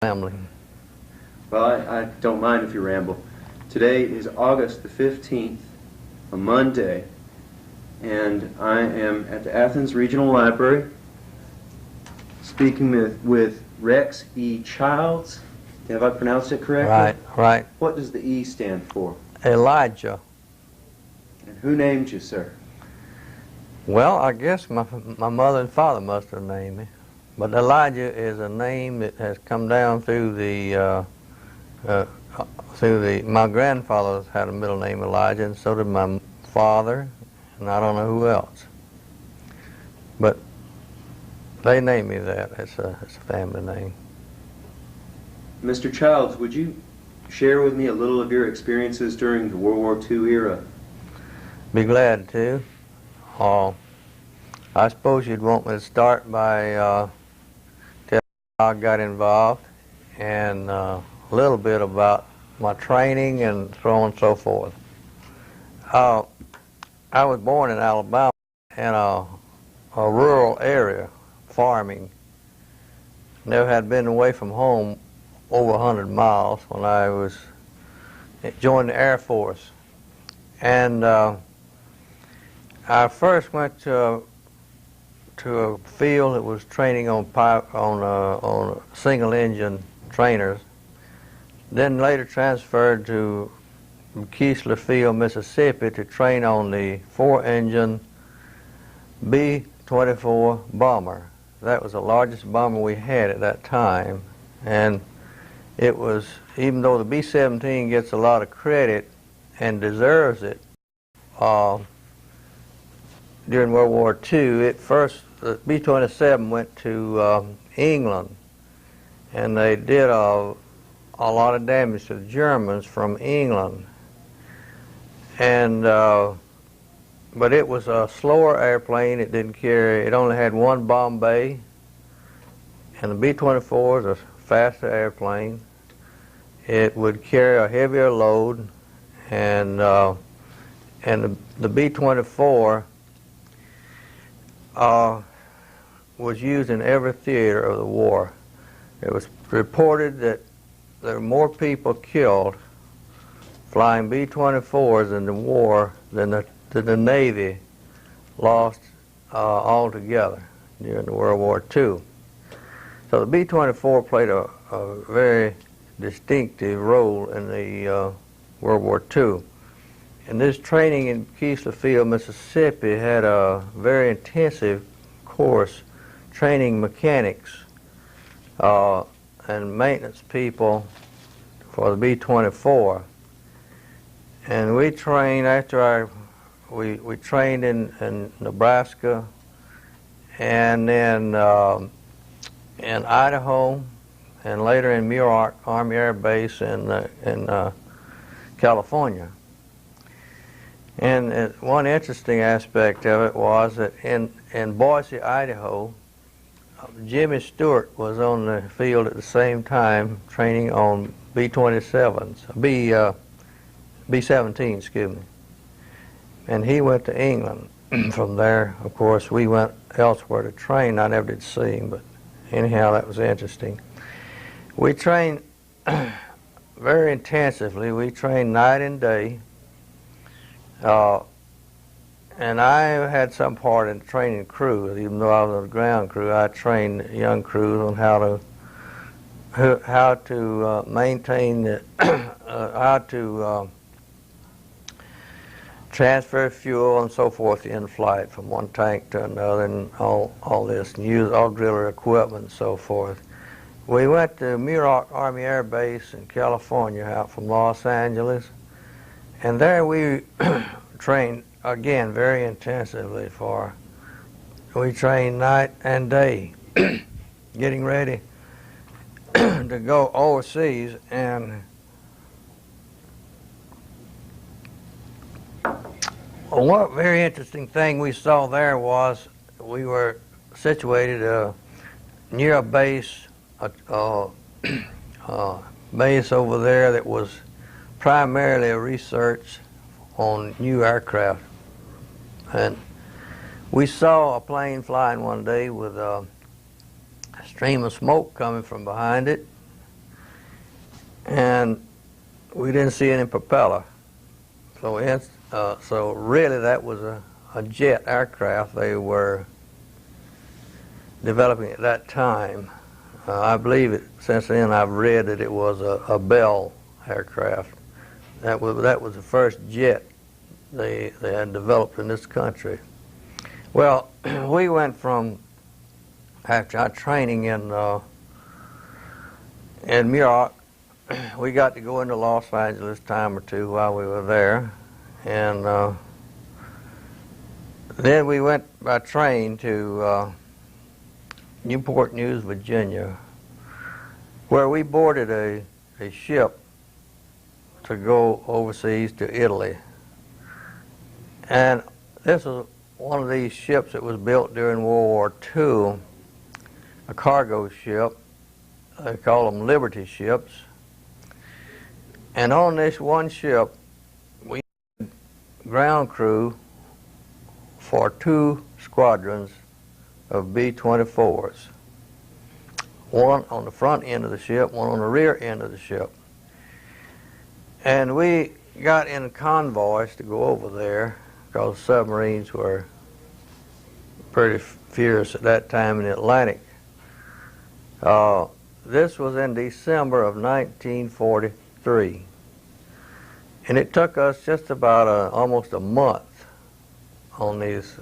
family. Well, I don't mind if you ramble. Today is August the 15th, a Monday, and I am at the Athens Regional Library speaking with Rex E. Childs. Have I pronounced it correctly? Right. What does the E stand for? Elijah. And who named you, sir? Well, I guess my mother and father must have named me. But Elijah is a name that has come down through my grandfather had a middle name Elijah, and so did my father, and I don't know who else. But they named me that. It's a family name. Mr. Childs, would you share with me a little of your experiences during the World War II era? Be glad to. I suppose you'd want me to start by telling how I got involved and a little bit about my training and so on and so forth. I was born in Alabama in a rural area, farming. Never had been away from home over 100 miles when I joined the Air Force. And I first went to a field that was training on single engine trainers. Then later transferred to Keesler Field, Mississippi, to train on the 4-engine B-24 bomber. That was the largest bomber we had at that time, and it was, even though the B-17 gets a lot of credit and deserves it, during World War II, the B-27 went to England, and they did a lot of damage to the Germans from England. And but it was a slower airplane. It only had one bomb bay, and the B-24 is a faster airplane. It would carry a heavier load, and the B-24 was used in every theater of the war. It was reported that there were more people killed flying B-24s in the war than the Navy lost altogether during the World War II. So the B-24 played a very distinctive role in the World War II. And this training in Keesler Field, Mississippi, had a very intensive course training mechanics and maintenance people for the B-24. And we trained we trained in Nebraska, and then in Idaho, and later in Muroc Army Air Base in California. And one interesting aspect of it was that in Boise, Idaho, Jimmy Stewart was on the field at the same time training on B-27s, B-17, excuse me. And he went to England. From there, of course, we went elsewhere to train. I never did see him, but anyhow, that was interesting. We trained very intensively. We trained night and day. And I had some part in training crews. Even though I was on the ground crew, I trained young crews on how to maintain how to transfer fuel and so forth in flight from one tank to another, and all this, and use auxiliary equipment and so forth. We went to Muroc Army Air Base in California, out from Los Angeles, and there we trained again very intensively. We trained night and day, getting ready to go overseas. And one very interesting thing we saw there was we were situated near a base, base over there that was primarily a research on new aircraft. And we saw a plane flying one day with a stream of smoke coming from behind it, and we didn't see any propeller. So really that was a jet aircraft they were developing at that time. I believe since then I've read that it was a Bell aircraft. That was the first jet they had developed in this country. Well, we went from, after our training in New York, we got to go into Los Angeles a time or two while we were there, and then we went by train to Newport News, Virginia, where we boarded a ship to go overseas to Italy. And this was one of these ships that was built during World War II, a cargo ship. They call them Liberty ships. And on this one ship, we had ground crew for 2 squadrons of B-24s. One on the front end of the ship, one on the rear end of the ship. And we got in convoys to go over there because submarines were pretty fierce at that time in the Atlantic. This was in December of 1943. And it took us just about almost a month in this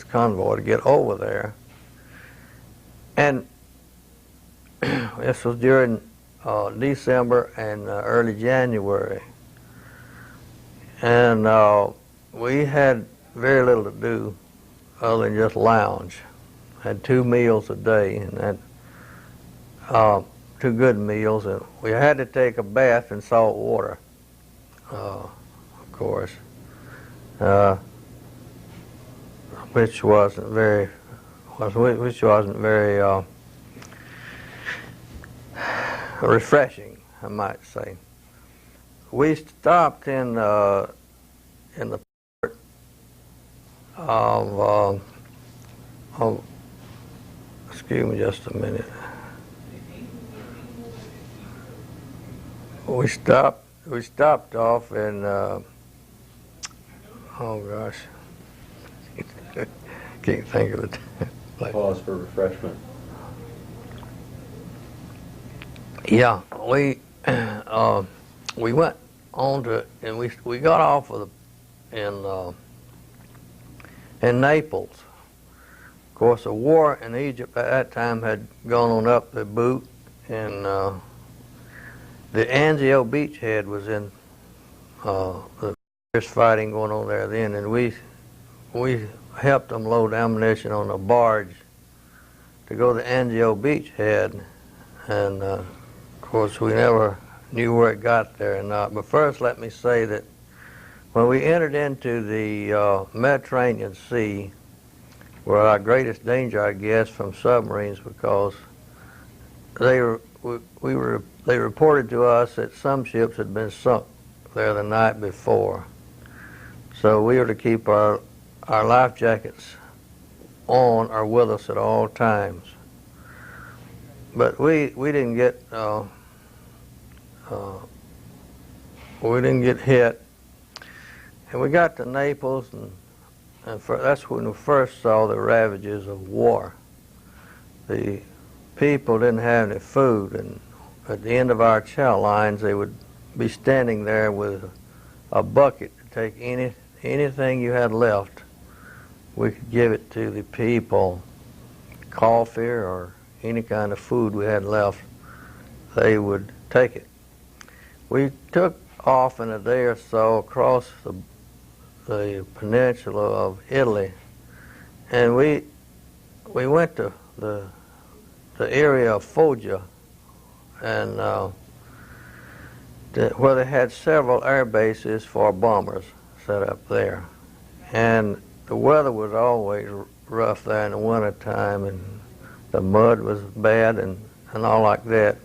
convoy to get over there. And this was during December and early January. And we had very little to do other than just lounge. Had 2 meals a day, and had 2 good meals, and we had to take a bath in salt water, of course, which wasn't very refreshing, I might say. We stopped in the port of excuse me just a minute. We stopped off in oh gosh, can't think of it. Pause for refreshment. Yeah, we went on to, and we got off of in Naples. Of course, the war in Egypt at that time had gone on up the boot, and the Anzio beachhead was in the fierce fighting going on there then, and we helped them load ammunition on a barge to go to Anzio beachhead, and of course we never knew where it got there or not. But first let me say that when we entered into the Mediterranean Sea, were our greatest danger, I guess, from submarines, because they reported to us that some ships had been sunk there the night before. So we were to keep our life jackets on or with us at all times. But we didn't get hit, and we got to Naples, and that's when we first saw the ravages of war. The people didn't have any food, and at the end of our chow lines, they would be standing there with a bucket to take anything you had left. We could give it to the people, coffee or any kind of food we had left. They would take it. We took off in a day or so across the peninsula of Italy, and we went to the area of Foggia, and where they had several air bases for bombers set up there. And the weather was always rough there in the winter time, and the mud was bad and all like that.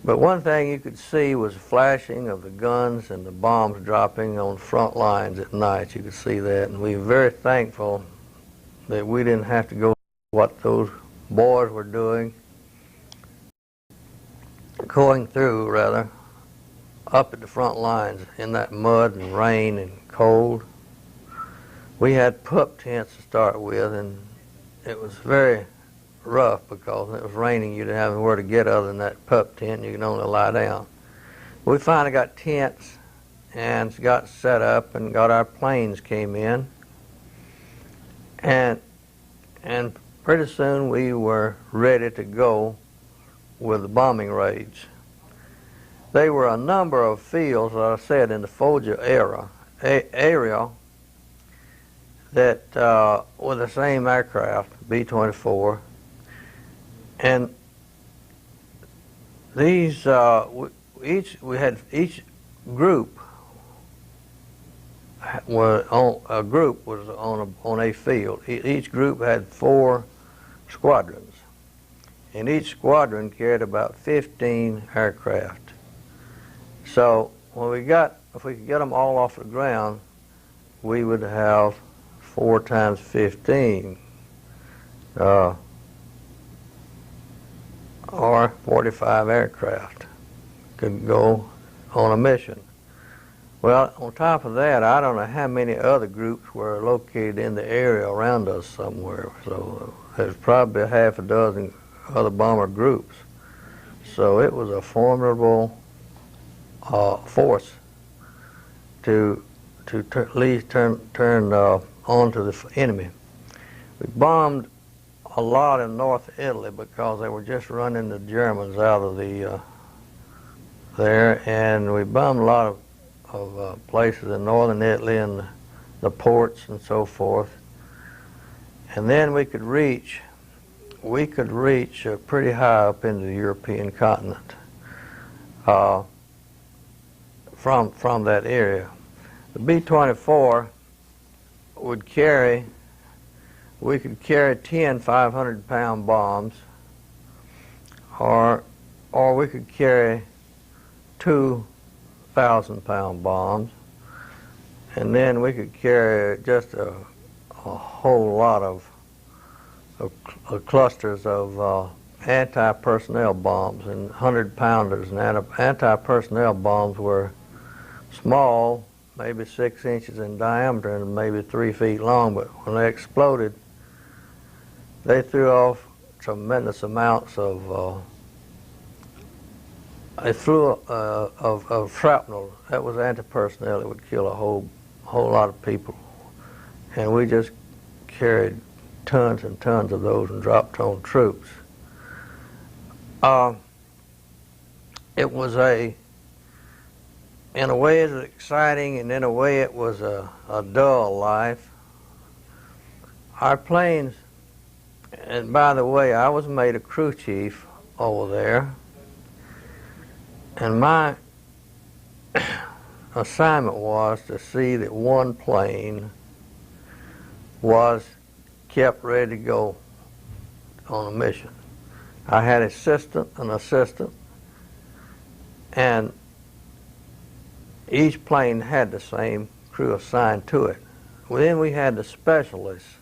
But one thing you could see was the flashing of the guns and the bombs dropping on front lines at night. You could see that, and we were very thankful that we didn't have to go what those boys were doing. going through, rather, up at the front lines in that mud and rain and cold. We had pup tents to start with, and it was very rough because it was raining. You didn't have anywhere to get other than that pup tent. You could only lie down. We finally got tents and got set up and got our planes came in. And pretty soon we were ready to go with the bombing raids. There were a number of fields, as I said, in the Foggia area that were the same aircraft, B-24, and these each group was on a field. Each group had 4 squadrons, and each squadron carried about 15 aircraft. So if we could get them all off the ground, we would have 4 times 15, or 45 aircraft could go on a mission. Well, on top of that, I don't know how many other groups were located in the area around us somewhere. So there's probably 6 other bomber groups. So it was a formidable force to at least turn on to the enemy. We bombed a lot in North Italy because they were just running the Germans out of there, and we bombed a lot of places in northern Italy and the ports and so forth. And then we could reach pretty high up into the European continent from that area. The B-24 we could carry 10 500-pound bombs, or we could carry 2 1,000-pound bombs, and then we could carry just a whole lot of clusters of anti-personnel bombs and 100-pounders. And anti-personnel bombs were small, maybe 6 inches in diameter and maybe 3 feet long, but when they exploded, they threw off tremendous amounts of of shrapnel. That was anti-personnel. It would kill a whole lot of people. And we just carried tons and tons of those and dropped on troops. It was in a way it was exciting, and in a way it was a dull life. Our planes, and by the way, I was made a crew chief over there, and my assignment was to see that one plane was kept ready to go on a mission. I had an assistant, and each plane had the same crew assigned to it. Well, then we had the specialists.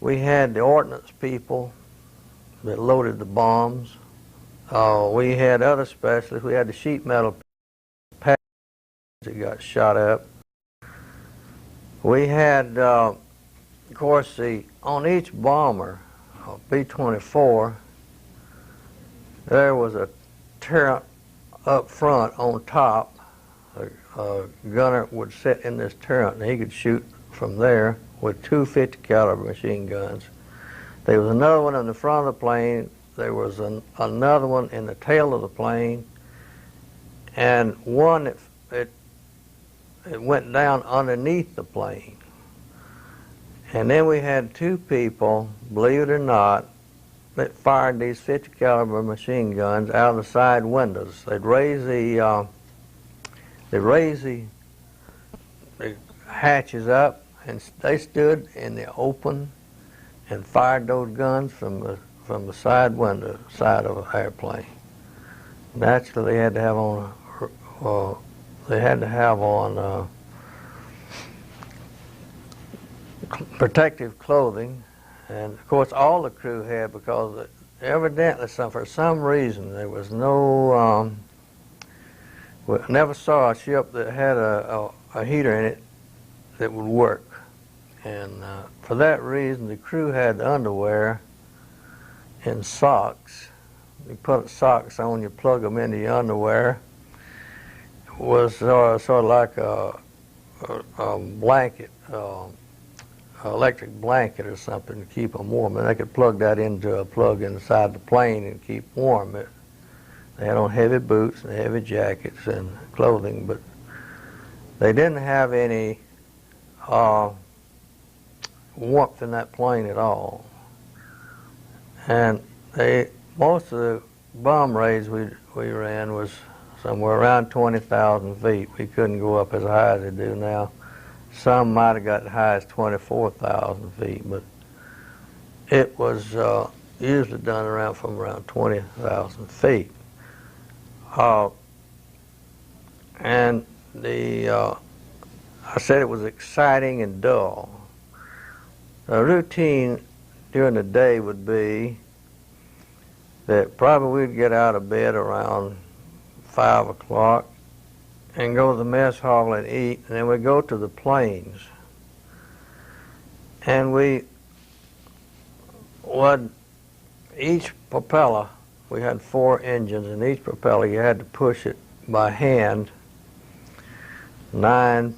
We had the ordnance people that loaded the bombs. We had other specialists. We had the sheet metal package that got shot up. We had, of course, on each bomber, B-24, there was a turret up front on top. A gunner would sit in this turret, and he could shoot from there with 2 50-caliber machine guns. There was another one in the front of the plane. There was another one in the tail of the plane, and one it went down underneath the plane. And then we had 2 people, believe it or not, that fired these 50-caliber machine guns out of the side windows. They'd raise the hatches up, and they stood in the open and fired those guns from the side window side of an airplane. Naturally, they had to have on protective clothing, and of course all the crew had, because evidently, for some reason, there was no, we never saw a ship that had a heater in it that would work. And for that reason, the crew had underwear and socks. You put socks on, you plug them into your underwear. It was sort of like a blanket, electric blanket or something to keep them warm. And they could plug that into a plug inside the plane and keep warm. They had on heavy boots and heavy jackets and clothing, but they didn't have any warmth in that plane at all. And most of the bomb raids we ran was somewhere around 20,000 feet. We couldn't go up as high as they do now. Some might have got as high as 24,000 feet, but it was usually done from around 20,000 feet. And I said it was exciting and dull. The routine during the day would be that probably we'd get out of bed around 5 o'clock and go to the mess hall and eat, and then we'd go to the planes. And each propeller, we had 4 engines, and each propeller you had to push it by hand 9,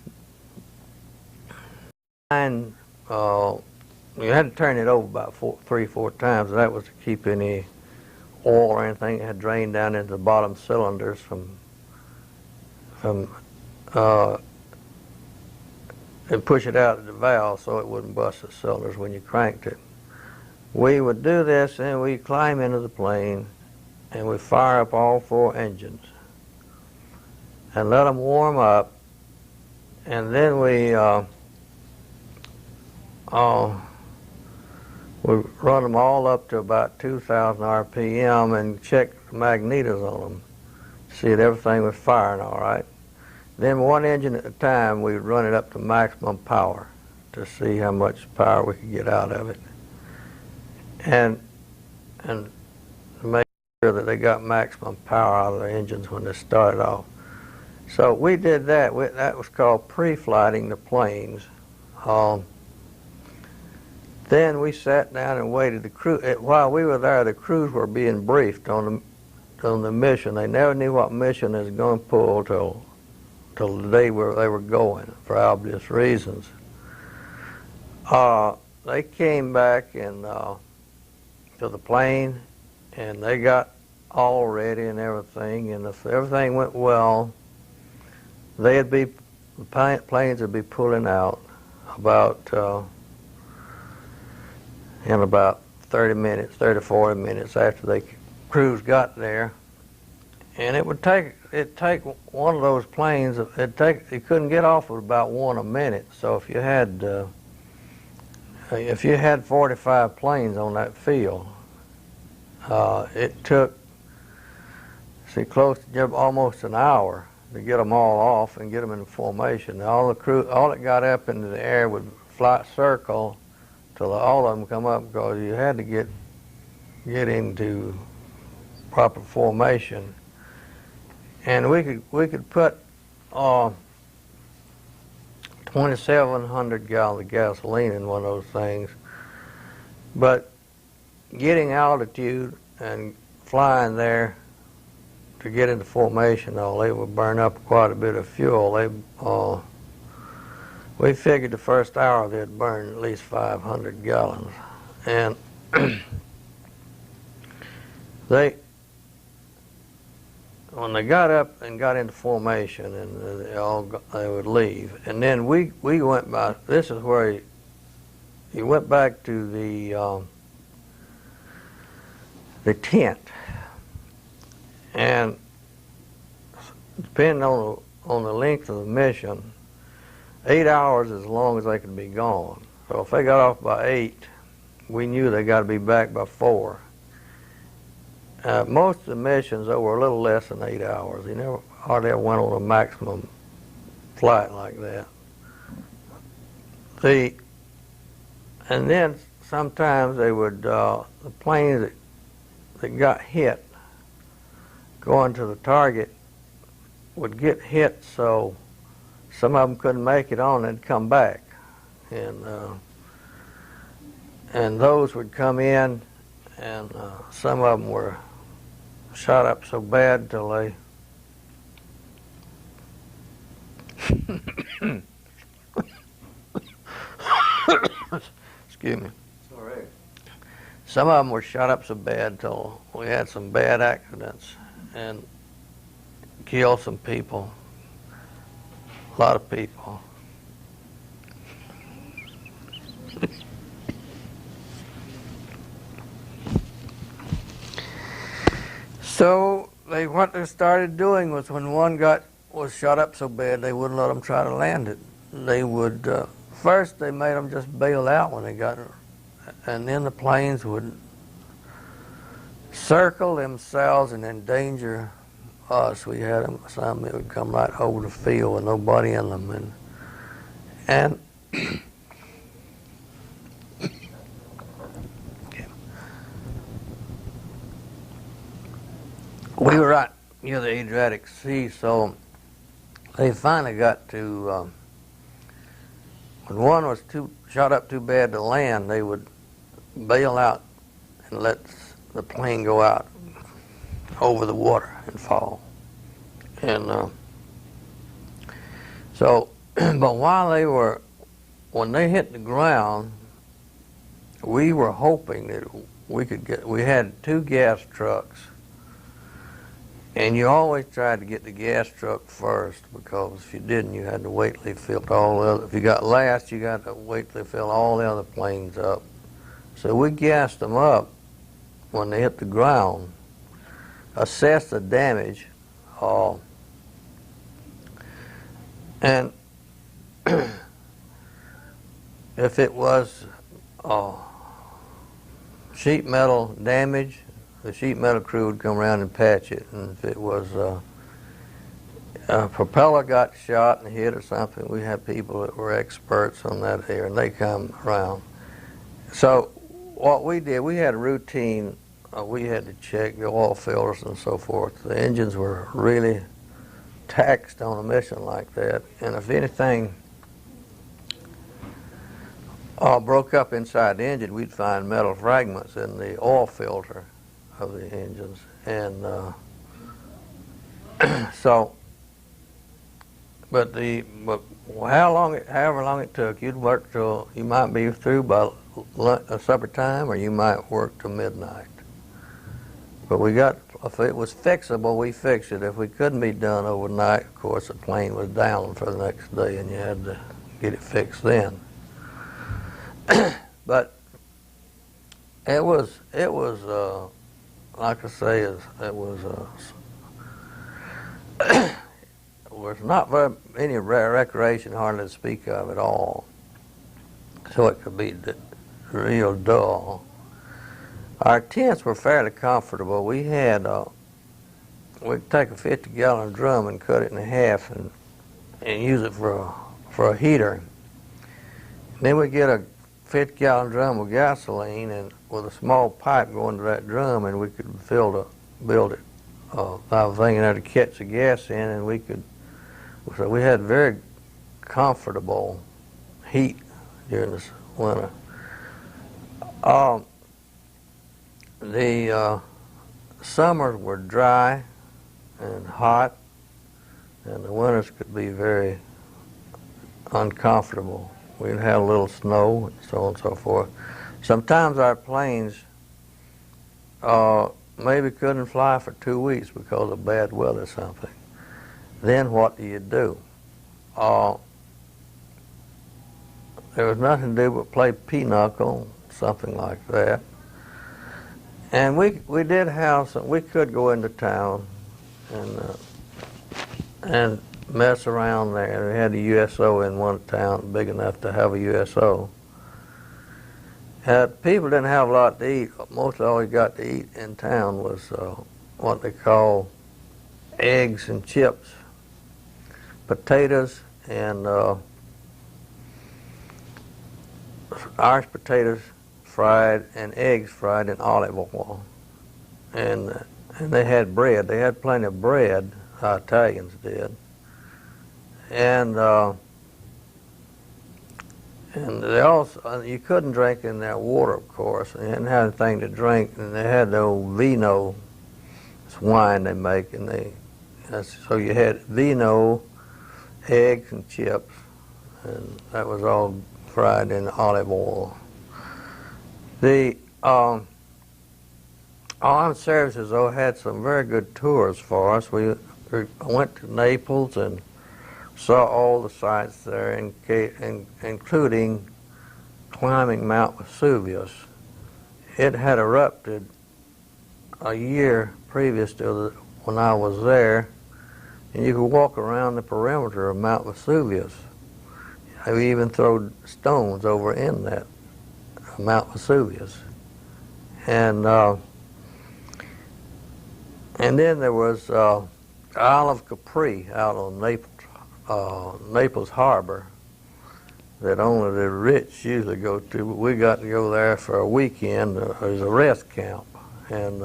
you had to turn it over about 3-4 times, and that was to keep any oil or anything that had drained down into the bottom cylinders and push it out of the valve so it wouldn't bust the cylinders when you cranked it. We would do this, and we'd climb into the plane, and we'd fire up all 4 engines and let them warm up, and then we run them all up to about 2,000 RPM and check the magnetos on them, see that everything was firing all right. Then 1 engine at a time, we'd run it up to maximum power to see how much power we could get out of it, and to make sure that they got maximum power out of the engines when they started off. So we did that. That was called pre-flighting the planes. Then we sat down and waited. While we were there, the crews were being briefed on the mission. They never knew what mission they was going to pull till the day where they were going, for obvious reasons. They came back and to the plane, and they got all ready and everything. And if everything went well, the planes would be pulling out in about 30 to 40 minutes after the crews got there. And it'd take one of those planes, it couldn't get off at about 1 a minute. So if you had 45 planes on that field, it took, close to almost an hour to get them all off and get them in formation. All that got up into the air would fly circle till all of them come up, because you had to get into proper formation. And we could put 2,700 gallons of gasoline in one of those things, but getting altitude and flying there to get into formation, they would burn up quite a bit of fuel. We figured the first hour they'd burn at least 500 gallons. And when they got up and got into formation, and they would leave. And then we went by, this is where he went back to the tent. And depending on the length of the mission, 8 hours is as long as they could be gone. So if they got off by 8, we knew they got to be back by 4. Most of the missions, though, were a little less than 8 hours. They never hardly ever went on a maximum flight like that. And then sometimes they would, the planes that got hit going to the target would get hit, so some of them couldn't make it on and come back, and those would come in, and some of them were shot up so bad till they excuse me. It's all right. Some of them were shot up so bad till we had some bad accidents and killed some people, a lot of people. So what they started doing was when one was shot up so bad they wouldn't let them try to land it. They would first they made them just bail out when they got, and then the planes would circle themselves and endanger us. We had them, some that would come right over the field with nobody in them, and we were right near the Adriatic Sea, so they finally got to, when one was shot up too bad to land, they would bail out and let the plane go out over the water and fall. And so, but when they hit the ground, we were hoping that we had 2 gas trucks. And you always tried to get the gas truck first, because if you didn't, you had to wait till they filled all the other. If you got last, you got to wait till they filled all the other planes up. So we gassed them up when they hit the ground, assessed the damage, and if it was sheet metal damage, the sheet metal crew would come around and patch it. And if it was a propeller got shot and hit or something, we had people that were experts on that here, and they come around. So what we did, we had a routine. We had to check the oil filters and so forth. The engines were really taxed on a mission like that, and if anything broke up inside the engine, we'd find metal fragments in the oil filter of the engines, and so, but however long it took, you'd work till you might be through by supper time, or you might work till midnight. But if it was fixable, we fixed it. If we couldn't be done overnight, of course, the plane was down for the next day, and you had to get it fixed then. But it was like I say, it was not very any recreation hardly to speak of at all. So it could be real dull. Our tents were fairly comfortable. We had we'd take a 50-gallon drum and cut it in half and use it for a heater. And then we'd get a 50-gallon drum of gasoline, and with a small pipe going to that drum, and we could build it thing in there to catch the gas in, and so we had very comfortable heat during this winter. The summers were dry and hot, and the winters could be very uncomfortable. We'd have a little snow and so on and so forth. Sometimes our planes maybe couldn't fly for 2 weeks because of bad weather or something. Then what do you do? There was nothing to do but play pinochle, something like that. And we did have some, we could go into town and mess around there. We had a USO in one town big enough to have a USO. People didn't have a lot to eat. Most of all we got to eat in town was what they call eggs and chips, potatoes, and Irish potatoes fried and eggs fried in olive oil. and they had bread. They had plenty of bread. Italians did, and they also you couldn't drink in their water, of course. They didn't have anything to drink, and they had the old vino, it's wine they make, and so you had vino, eggs and chips, and that was all fried in olive oil. The armed services, though, had some very good tours for us. We went to Naples and saw all the sights there, including climbing Mount Vesuvius. It had erupted a year previous to when I was there, and you could walk around the perimeter of Mount Vesuvius. We even throw stones over in that Mount Vesuvius. And then there was Isle of Capri out on Naples Harbor that only the rich usually go to, but we got to go there for a weekend as a rest camp, and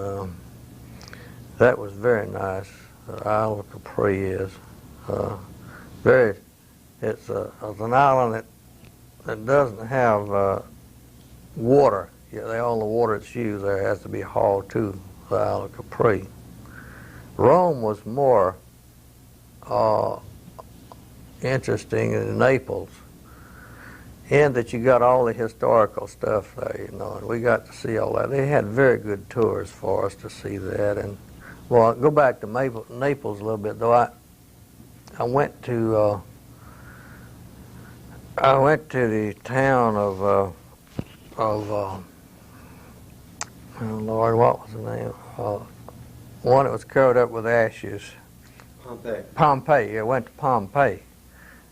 that was very nice. The Isle of Capri is it's an island that doesn't have water. Yeah, all the water that's used there has to be hauled to the Isle of Capri. Rome was more interesting than Naples, in that you got all the historical stuff there, you know, and we got to see all that. They had very good tours for us to see that. And well, I'll go back to Naples a little bit, though. I went to the town of oh Lord, what was the name? One that was covered up with ashes. Pompeii. Pompeii. I went to Pompeii.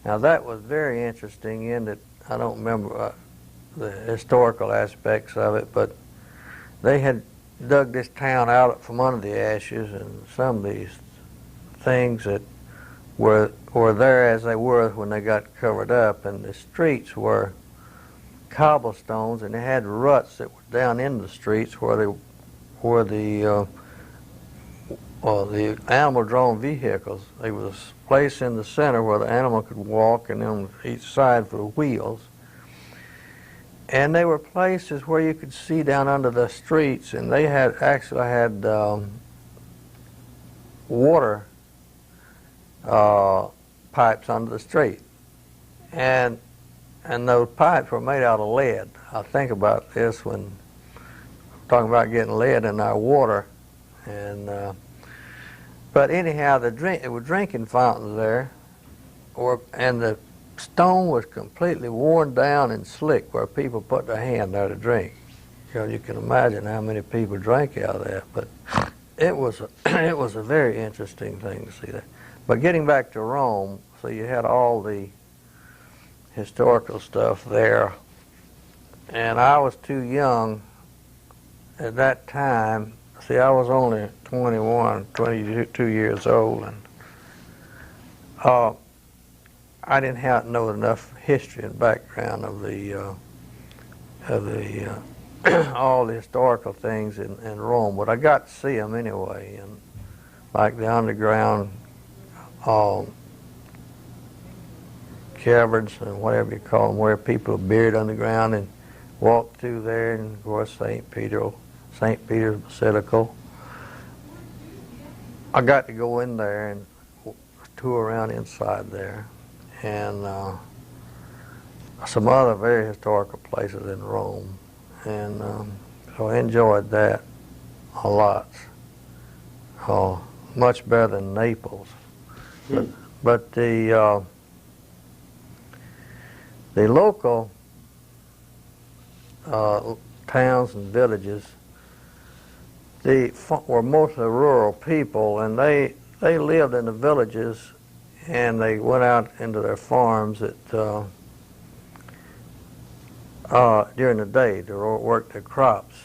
Now that was very interesting in that I don't remember the historical aspects of it, but they had dug this town out from under the ashes, and some of these things that were there as they were when they got covered up, and the streets were cobblestones, and they had ruts that were down in the streets where the animal-drawn vehicles. There was a place in the center where the animal could walk, and then on each side for the wheels. And they were places where you could see down under the streets, and they actually had water pipes under the street, and those pipes were made out of lead. I think about this when talking about getting lead in our water, and but anyhow, there were drinking fountains there, and the stone was completely worn down and slick where people put their hand there to drink. You know, you can imagine how many people drank out of that, but it was a very interesting thing to see that. But getting back to Rome, so you had all the historical stuff there, and I was too young at that time. See, I was only 22 years old, and I didn't know enough history and background of all the historical things in Rome, but I got to see them anyway, and like the underground caverns and whatever you call them, where people are buried underground, and walk through there, and of course St. Peter's Basilica. I got to go in there and tour around inside there, and some other very historical places in Rome, and so I enjoyed that a lot. Much better than Naples. But the local towns and villages, they were mostly rural people, and they lived in the villages, and they went out into their farms during the day to work their crops.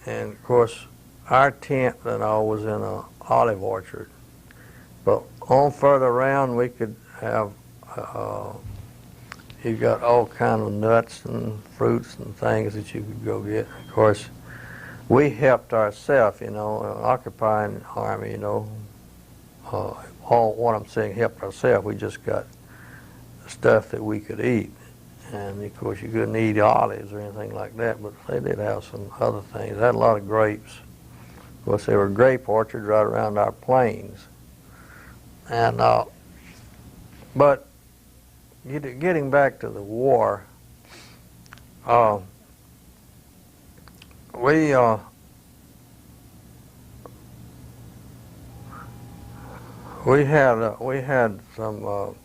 And of course, our tent and all was in an olive orchard. But on further around, we could have you got all kind of nuts and fruits and things that you could go get. Of course, we helped ourselves, occupying army, all what I'm saying, helped ourselves. We just got stuff that we could eat. And of course you couldn't eat olives or anything like that, but they did have some other things. They had a lot of grapes. Of course there were grape orchards right around our plains. And, but getting back to the war, we had some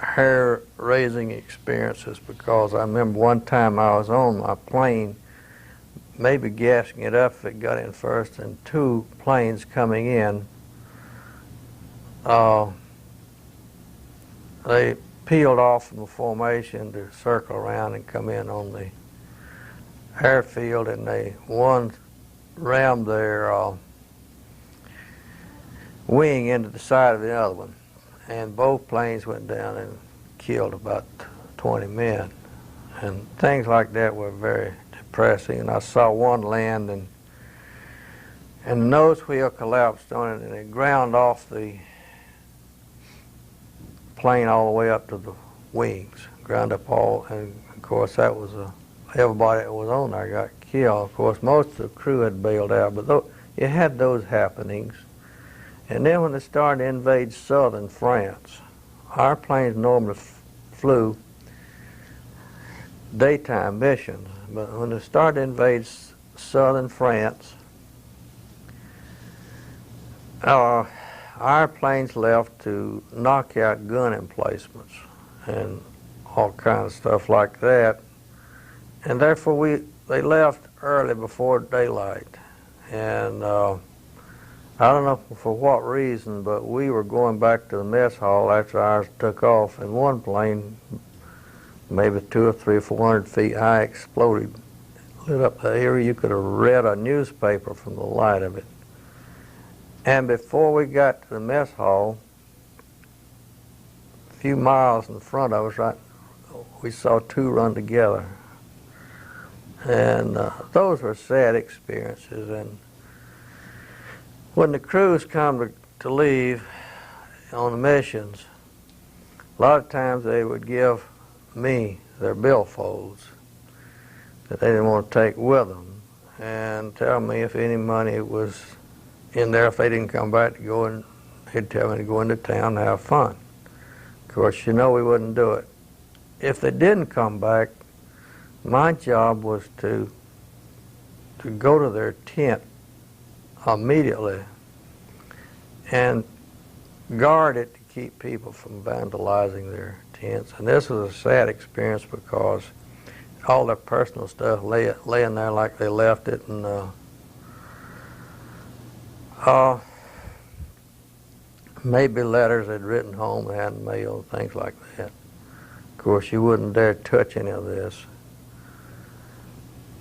hair-raising experiences, because I remember one time I was on my plane, maybe gassing it up if it got in first, and two planes coming in, they peeled off from the formation to circle around and come in on the airfield, and one rammed their wing into the side of the other one, and both planes went down and killed about 20 men. And things like that were very depressing. And I saw one land, and the nose wheel collapsed on it, and it ground off the plane all the way up to the wings, ground up all, and of course that was everybody that was on there got killed. Of course most of the crew had bailed out, but you had those happenings. And then when they started to invade southern France, our planes normally flew daytime missions, but when they started to invade southern France, our planes left to knock out gun emplacements and all kinds of stuff like that. And therefore they left early before daylight. And I don't know for what reason, but we were going back to the mess hall after ours took off, and one plane, maybe 200 or 300 or 400 feet high, exploded, lit up the area. You could have read a newspaper from the light of it. And before we got to the mess hall, a few miles in front of us, we saw two run together. And those were sad experiences. And when the crews come to leave on the missions, a lot of times they would give me their billfolds that they didn't want to take with them, and tell me if any money was in there if they didn't come back to go, and he'd tell me to go into town and have fun. Of course, we wouldn't do it. If they didn't come back, my job was to go to their tent immediately and guard it to keep people from vandalizing their tents. And this was a sad experience, because all their personal stuff laying there like they left it, and maybe letters they'd written home they hadn't mailed, things like that. Of course, you wouldn't dare touch any of this.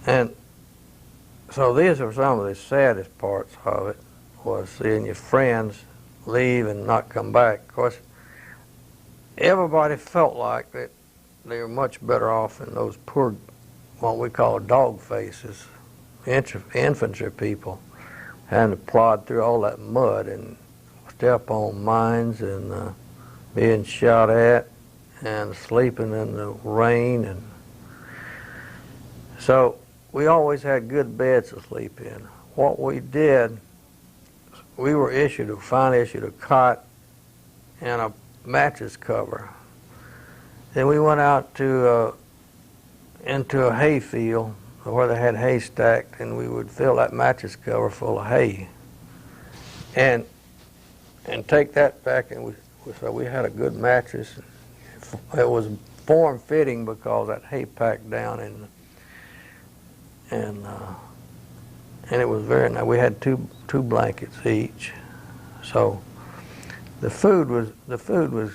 And so these are some of the saddest parts of it, was seeing your friends leave and not come back. Of course, everybody felt like that they were much better off than those poor, what we call dog faces, infantry people, having to plod through all that mud and step on mines and being shot at and sleeping in the rain. And so we always had good beds to sleep in. What we did, we were finally issued a cot and a mattress cover. Then we went out to into a hay field where they had hay stacked, and we would fill that mattress cover full of hay and take that back, and so we had a good mattress. It was form-fitting because that hay packed down, and it was very nice. We had two blankets each, so the food was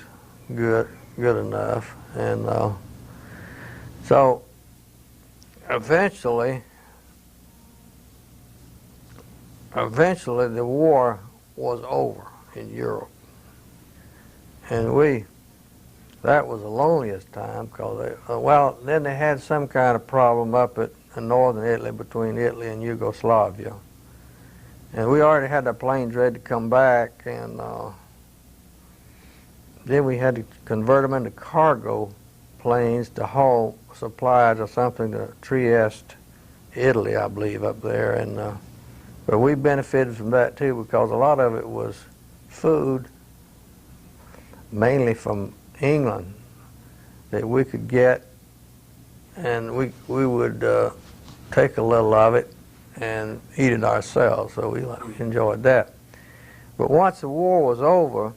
good enough, and so eventually the war was over in Europe, and that was the loneliest time, because then they had some kind of problem up at in northern Italy between Italy and Yugoslavia. And we already had our planes ready to come back, and then we had to convert them into cargo planes to haul supplies or something to Trieste, Italy, I believe, up there. And but we benefited from that too, because a lot of it was food, mainly from England, that we could get, and we would take a little of it and eat it ourselves, so we enjoyed that. But once the war was over,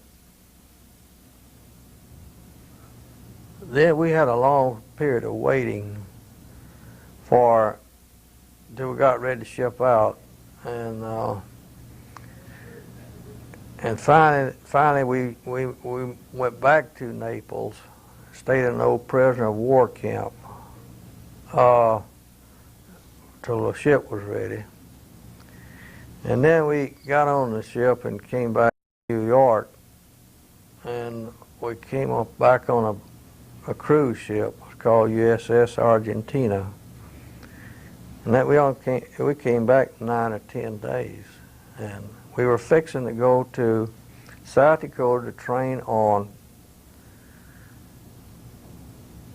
then we had a long period of waiting till we got ready to ship out, and finally we went back to Naples, stayed in an old prisoner of war camp till the ship was ready. And then we got on the ship and came back to New York, and we came back on a cruise ship called USS Argentina. And that we came back 9 or 10 days. And we were fixing to go to South Dakota to train on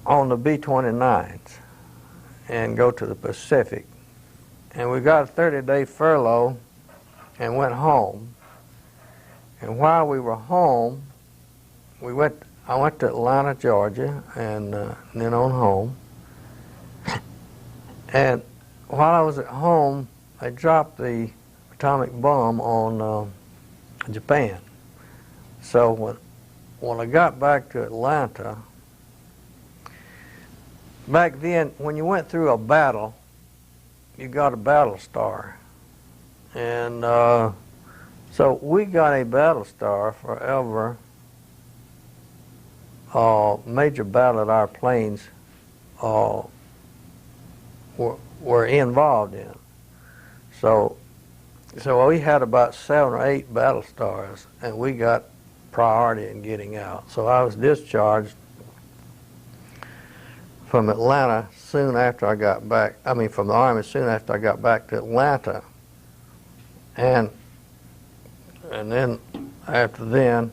the B-29s and go to the Pacific. And we got a 30-day furlough and went home. And while we were home, I went to Atlanta, Georgia, and then on home. And while I was at home, they dropped the atomic bomb on Japan. So when I got back to Atlanta, back then, when you went through a battle, you got a battle star. And so we got a battle star for every major battle that our planes were involved in. So we had about 7 or 8 battle stars, and we got priority in getting out. So I was discharged from Atlanta soon after I got back. I mean, from the Army soon after I got back to Atlanta, and then after then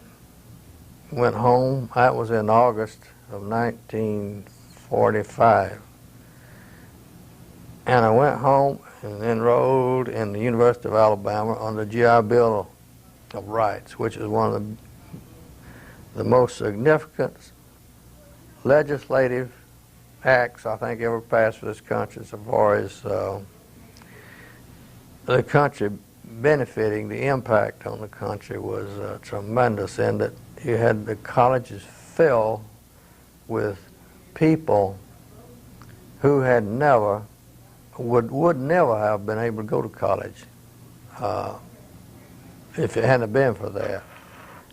went home. That was in August of 1945. And I went home and enrolled in the University of Alabama on the GI Bill of Rights, which is one of the most significant legislative acts I think ever passed for this country, so far as the country benefiting. The impact on the country was tremendous, in that you had the colleges fill with people who had never, would never have been able to go to college if it hadn't been for that.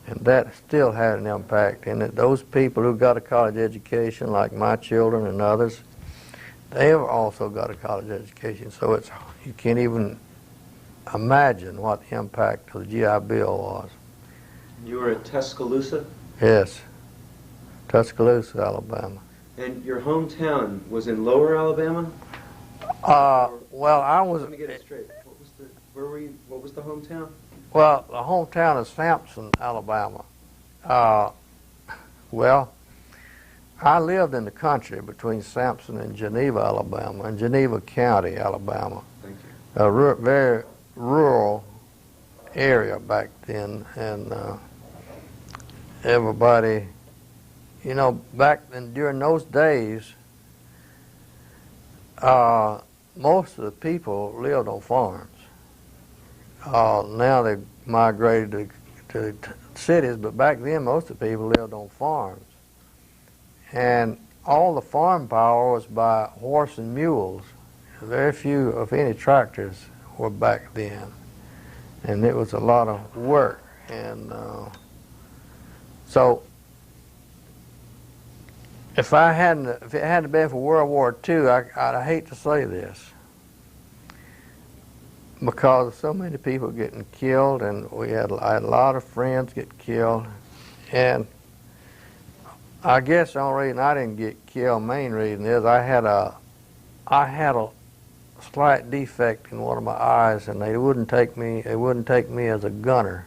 And that still had an impact in it. Those people who got a college education, like my children and others, they have also got a college education. So you can't even imagine what the impact of the GI Bill was. You were at Tuscaloosa? Yes, Tuscaloosa, Alabama. And your hometown was in Lower Alabama? Well, I was... Let me get it straight. Where were you? What was the hometown? Well, the hometown is Sampson, Alabama. Well, I lived in the country between Sampson and Geneva, Alabama, and Geneva County, Alabama. Thank you. A very rural area back then, and everybody, you know, back then, during those days, most of the people lived on farms. Now they've migrated to cities, but back then most of the people lived on farms. And all the farm power was by horse and mules. Very few, if any, tractors were back then. And it was a lot of work. And so if it hadn't been for World War II, I'd hate to say this, because of so many people getting killed, and I had a lot of friends get killed. And I guess the only reason I didn't get killed, main reason is I had a slight defect in one of my eyes, and they wouldn't take me as a gunner.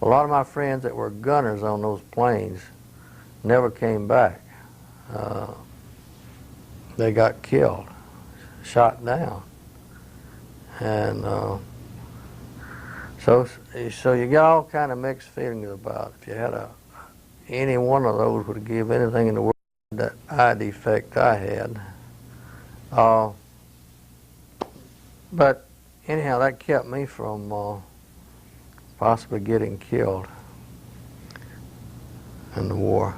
A lot of my friends that were gunners on those planes never came back. They got killed, shot down. And so you got all kind of mixed feelings about it. If you had any one of those would give anything in the world that eye defect I had. But anyhow, that kept me from possibly getting killed in the war.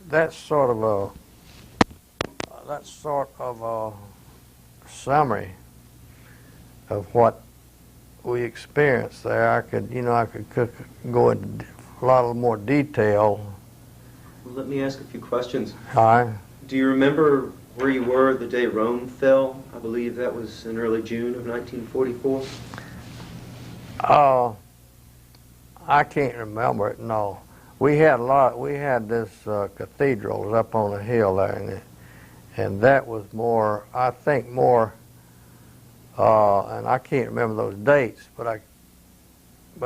That's sort of a summary of what we experienced there. I could go into a lot more detail. Well, let me ask a few questions. All right. Do you remember where you were the day Rome fell? I believe that was in early June of 1944. I can't remember it. No, we had this cathedral up on a hill there, and that was more. I think more. And I can't remember those dates, but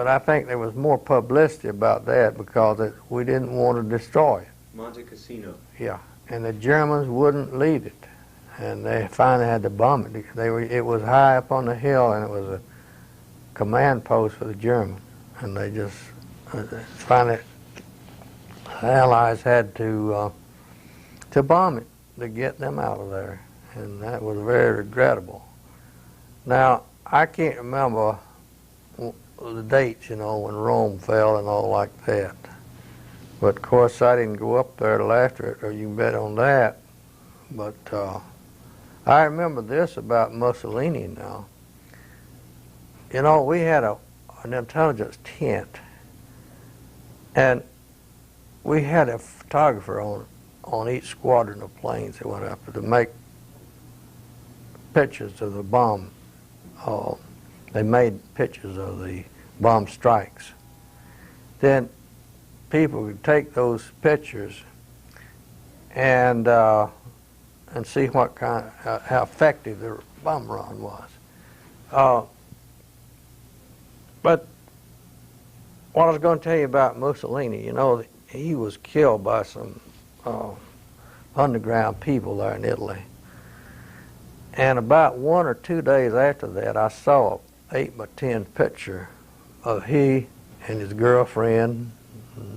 I think there was more publicity about that because we didn't want to destroy it. Monte Cassino. Yeah, and the Germans wouldn't leave it, and they finally had to bomb it. It was high up on the hill, and it was a command post for the Germans, and they just finally the Allies had to bomb it to get them out of there, and that was very regrettable. Now, I can't remember the dates, when Rome fell and all like that. But, of course, I didn't go up there till after it, or you can bet on that. But I remember this about Mussolini now. We had an intelligence tent, and we had a photographer on each squadron of planes that went up to make pictures of the bomb. They made pictures of the bomb strikes. Then people would take those pictures and see what how effective the bomb run was. But what I was going to tell you about Mussolini, he was killed by some underground people there in Italy. And about 1 or 2 days after that, I saw an 8x10 picture of he and his girlfriend,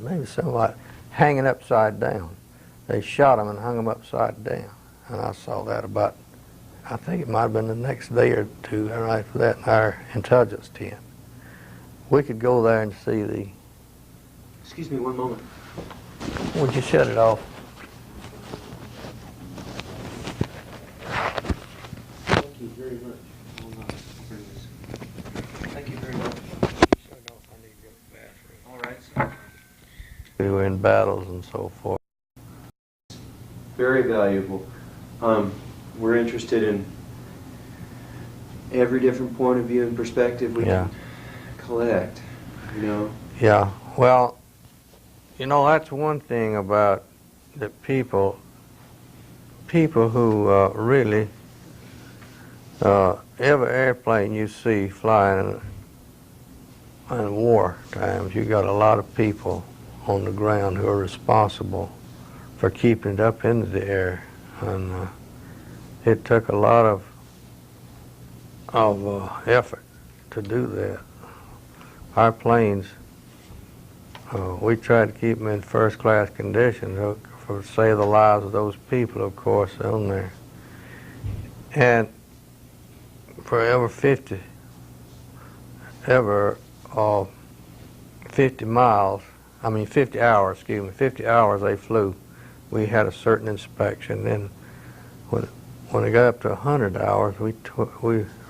maybe somebody, hanging upside down. They shot him and hung him upside down. And I saw that I think it might have been the next day or two right after that in our intelligence tent. We could go there and see the... Excuse me one moment. Would you shut it off? Thank you very much. Thank you very much. Shut it off. I need to go to the bathroom. All right, sir. We were in battles and so forth. Very valuable. We're interested in every different point of view and perspective we can collect, Yeah, well, that's one thing about the people who really, every airplane you see flying in war times, you got a lot of people on the ground who are responsible for keeping it up into the air, and it took a lot of effort to do that. Our planes, we tried to keep them in first-class condition to save the lives of those people, of course, on there. And for every 50 hours they flew, we had a certain inspection. Then when it got up to 100 hours, we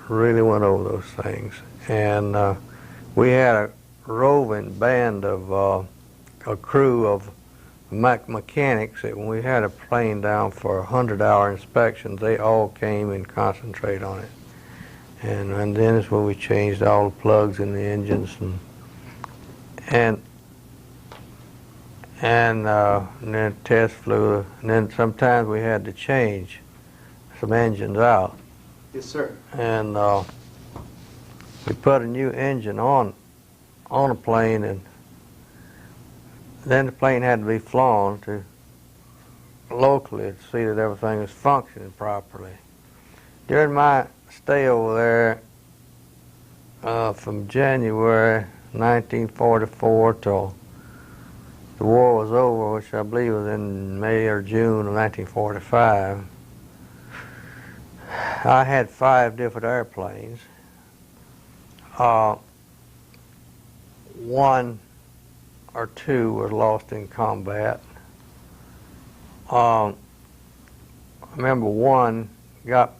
really went over those things. And we had a roving band of a crew of mechanics that when we had a plane down for 100-hour inspections, they all came and concentrated on it. And then is when we changed all the plugs in the engines and then test flew, and then sometimes we had to change some engines out. Yes, sir. And we put a new engine on a plane, and then the plane had to be flown to locally to see that everything was functioning properly. During my stay over there, from January 1944 till the war was over, which I believe was in May or June of 1945, I had 5 different airplanes. 1 or 2 were lost in combat. I remember 1 got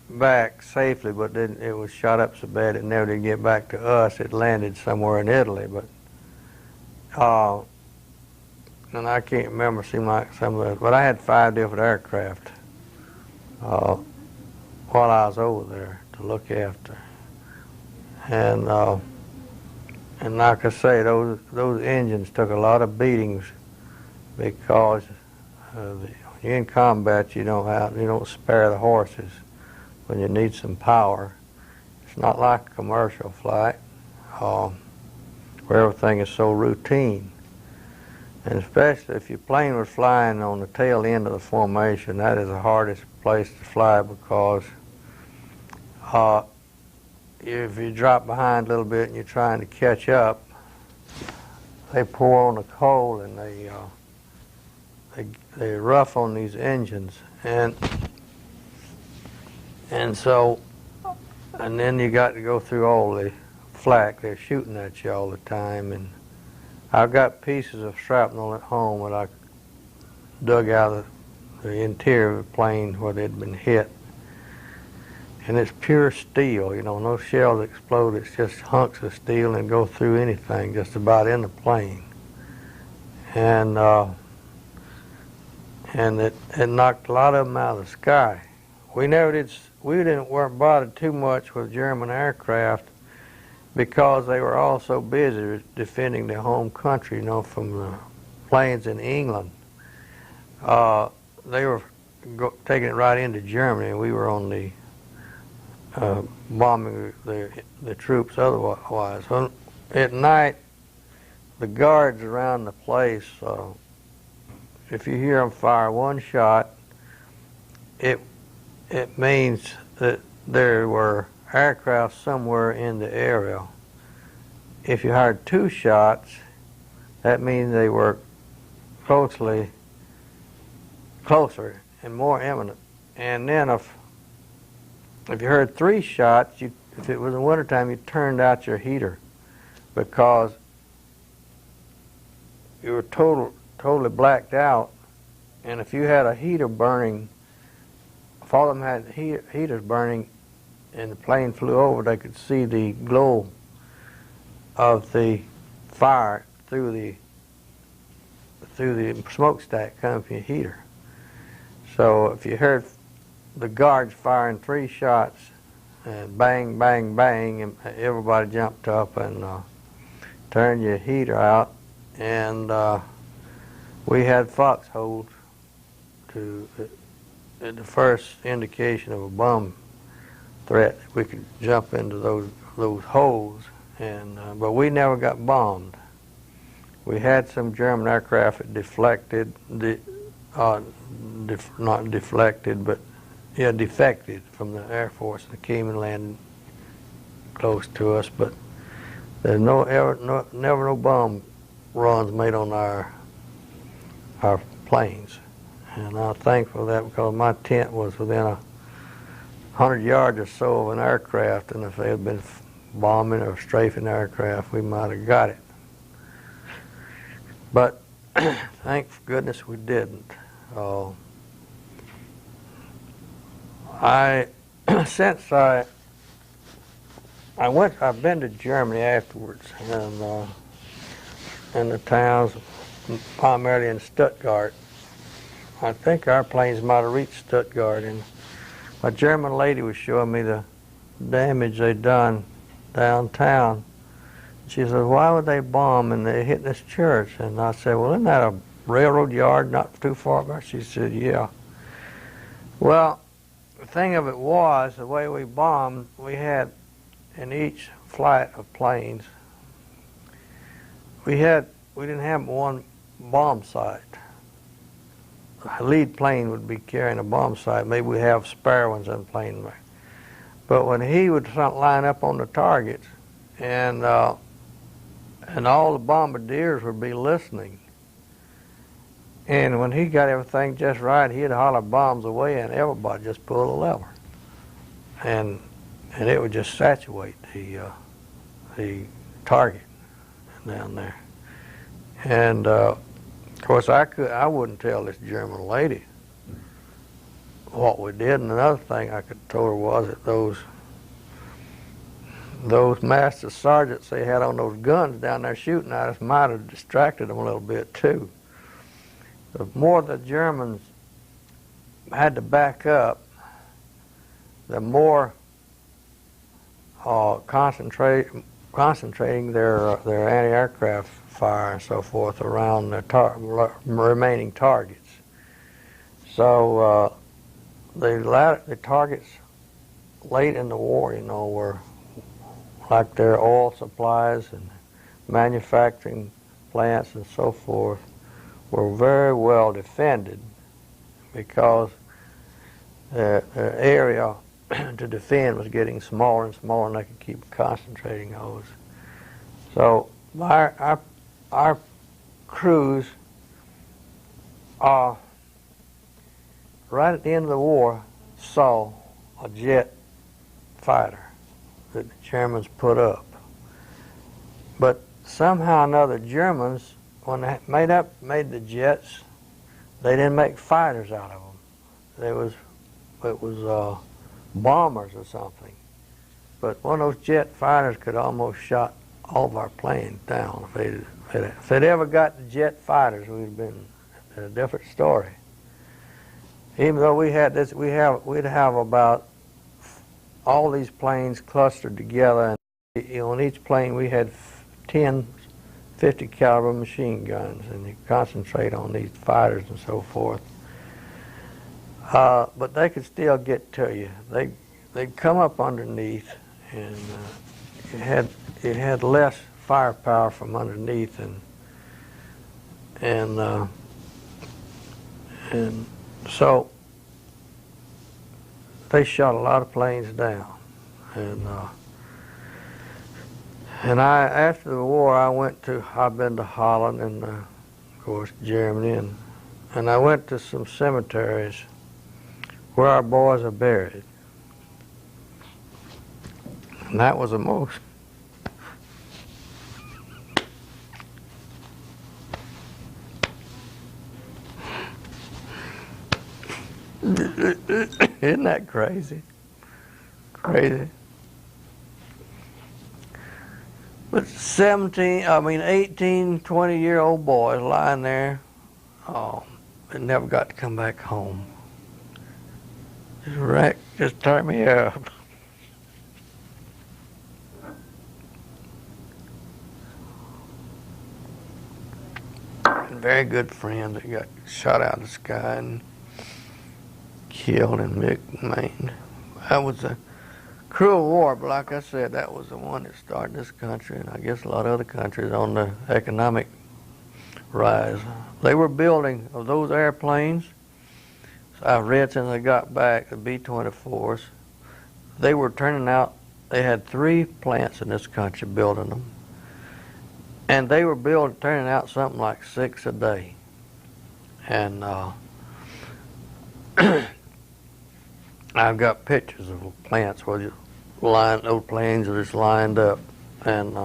back safely, but it was shot up so bad it never did get back to us. It landed somewhere in Italy, but and I can't remember. Seemed like some of it, but I had 5 different aircraft while I was over there to look after, and like I say, those engines took a lot of beatings because when you're in combat, you don't spare the horses when you need some power. It's not like a commercial flight where everything is so routine. And especially if your plane was flying on the tail end of the formation, that is the hardest place to fly, because if you drop behind a little bit and you're trying to catch up, they pour on the coal and they're rough on these engines, and then you got to go through all the flak. They're shooting at you all the time, and I've got pieces of shrapnel at home that I dug out of the interior of the plane where they'd been hit. And it's pure steel, no shells explode. It's just hunks of steel and go through anything just about in the plane. And it knocked a lot of them out of the sky. We weren't bothered too much with German aircraft because they were all so busy defending their home country, from the planes in England. They were taking it right into Germany, and we were on the bombing the troops otherwise. Well, at night, the guards around the place, if you hear them fire 1 shot, it means that there were aircraft somewhere in the area. If you heard 2 shots, that means they were closer and more imminent. And then if you heard 3 shots, if it was in wintertime, you turned out your heater, because you were totally blacked out. And if you had a heater burning, if all of them had heaters burning and the plane flew over, they could see the glow of the fire through the smokestack coming from your heater. So if you heard the guards firing 3 shots, and bang, bang, bang, and everybody jumped up and turned your heater out, and we had foxholes at the first indication of a bomb threat. We could jump into those holes, and but we never got bombed. We had some German aircraft that deflected, not deflected, but defected from the Air Force and came and landed close to us. But there's never no bomb runs made on our planes, and I'm thankful for that, because my tent was within 100 yards or so of an aircraft, and if they had been bombing or strafing aircraft, we might have got it. But thank goodness we didn't. Since I've been to Germany afterwards, and in the towns, primarily in Stuttgart. I think our planes might have reached Stuttgart, and a German lady was showing me the damage they'd done downtown. She said, "Why would they bomb and they hit this church?" And I said, "Well, isn't that a railroad yard not too far back?" She said, "Yeah." Well, the thing of it was, the way we bombed, we had in each flight of planes, we didn't have one bomb site. A lead plane would be carrying a bomb site. Maybe we have spare ones in the plane. But when he would line up on the targets, and all the bombardiers would be listening, and when he got everything just right, he'd holler bombs away, and everybody just pull a lever, and it would just saturate the target down there. And of course, I wouldn't tell this German lady what we did. And another thing I could tell her was that those master sergeants they had on those guns down there shooting at us might have distracted them a little bit too. The more the Germans had to back up, the more concentrating their anti-aircraft fire and so forth around the remaining targets. So the targets late in the war, you know, were like their oil supplies and manufacturing plants and so forth were very well defended because the area to defend was getting smaller and smaller, and they could keep concentrating those. So our crews right at the end of the war saw a jet fighter that the Germans put up. But somehow or another, Germans, when they made the jets, they didn't make fighters out of them. It was bombers or something. But one of those jet fighters could almost shot all of our planes down. If they'd ever got the jet fighters, we'd have been in a different story. Even though we had this, we'd have about all these planes clustered together, and on each plane we had 10 50 caliber machine guns, and you concentrate on these fighters and so forth. But they could still get to you. They'd come up underneath, and it had less firepower from underneath, and so they shot a lot of planes down, and after the war I've been to Holland and of course Germany, and I went to some cemeteries where our boys are buried, and that was the most isn't that crazy? Crazy. But 18, 20-year-old boys lying there, they never got to come back home. Just turned me up. And very good friends that got shot out of the sky and killed in Maine. That was a cruel war, but like I said, that was the one that started this country, and I guess a lot of other countries on the economic rise. They were building of those airplanes. So I've read since they got back, the B-24s, they were turning out, they had 3 plants in this country building them, and they were turning out something like 6 a day. And I've got pictures of plants where those planes are just lined up, and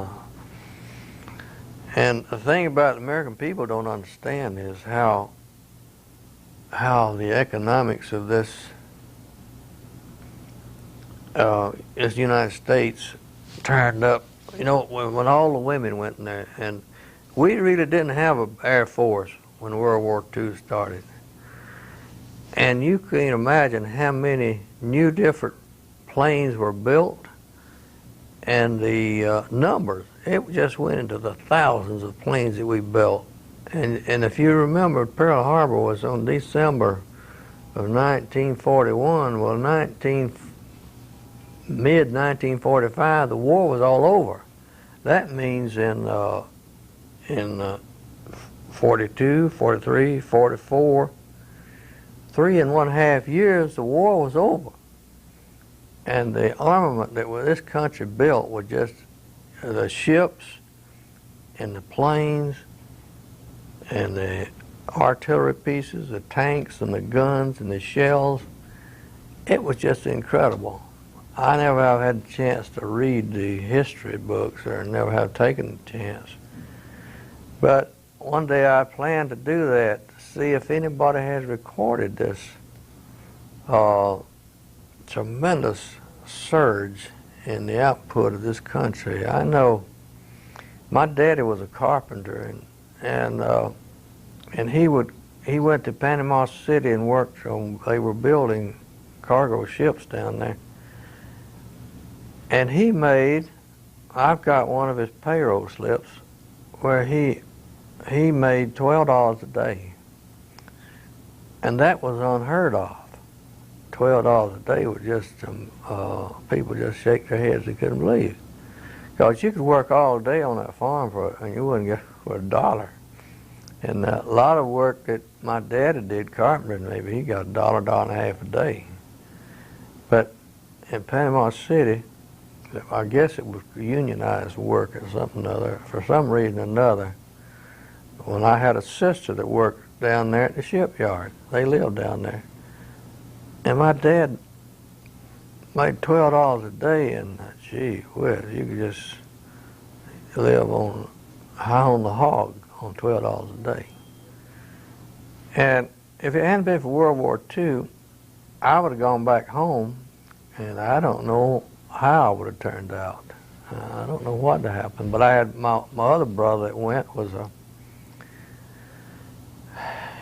the thing about the American people don't understand is how the economics of this United States turned up. You know, when all the women went in there, and we really didn't have an Air Force when World War II started. And you can imagine how many new different planes were built, and the numbers. It just went into the thousands of planes that we built. And if you remember, Pearl Harbor was on December of 1941. Well, mid-1945, the war was all over. That means in 42, 43, 44, 3.5 years, the war was over. And the armament that this country built was just the ships and the planes and the artillery pieces, the tanks and the guns and the shells. It was just incredible. I never have had a chance to read the history books, or never have taken the chance. But one day I plan to do that, to see if anybody has recorded this tremendous surge in the output of this country. I know my daddy was a carpenter, and he went to Panama City and worked on, they were building cargo ships down there. And he made, I've got one of his payroll slips where he made $12 a day. And that was unheard of. $12 a day was just, people just shake their heads, they couldn't believe it. Because you could work all day on that farm and you wouldn't get for $1. And a lot of work that my daddy did, carpentering maybe, he got $1, $1.50 a day. But in Panama City, I guess it was unionized work or something or other, for some reason or another. When I had a sister that worked down there at the shipyard, they lived down there. And my dad made $12 a day, and gee whiz, you could just live on high on the hog on $12 a day. And if it hadn't been for World War II, I would have gone back home, and I don't know how I would have turned out. I don't know what happened, but I had my other brother that went was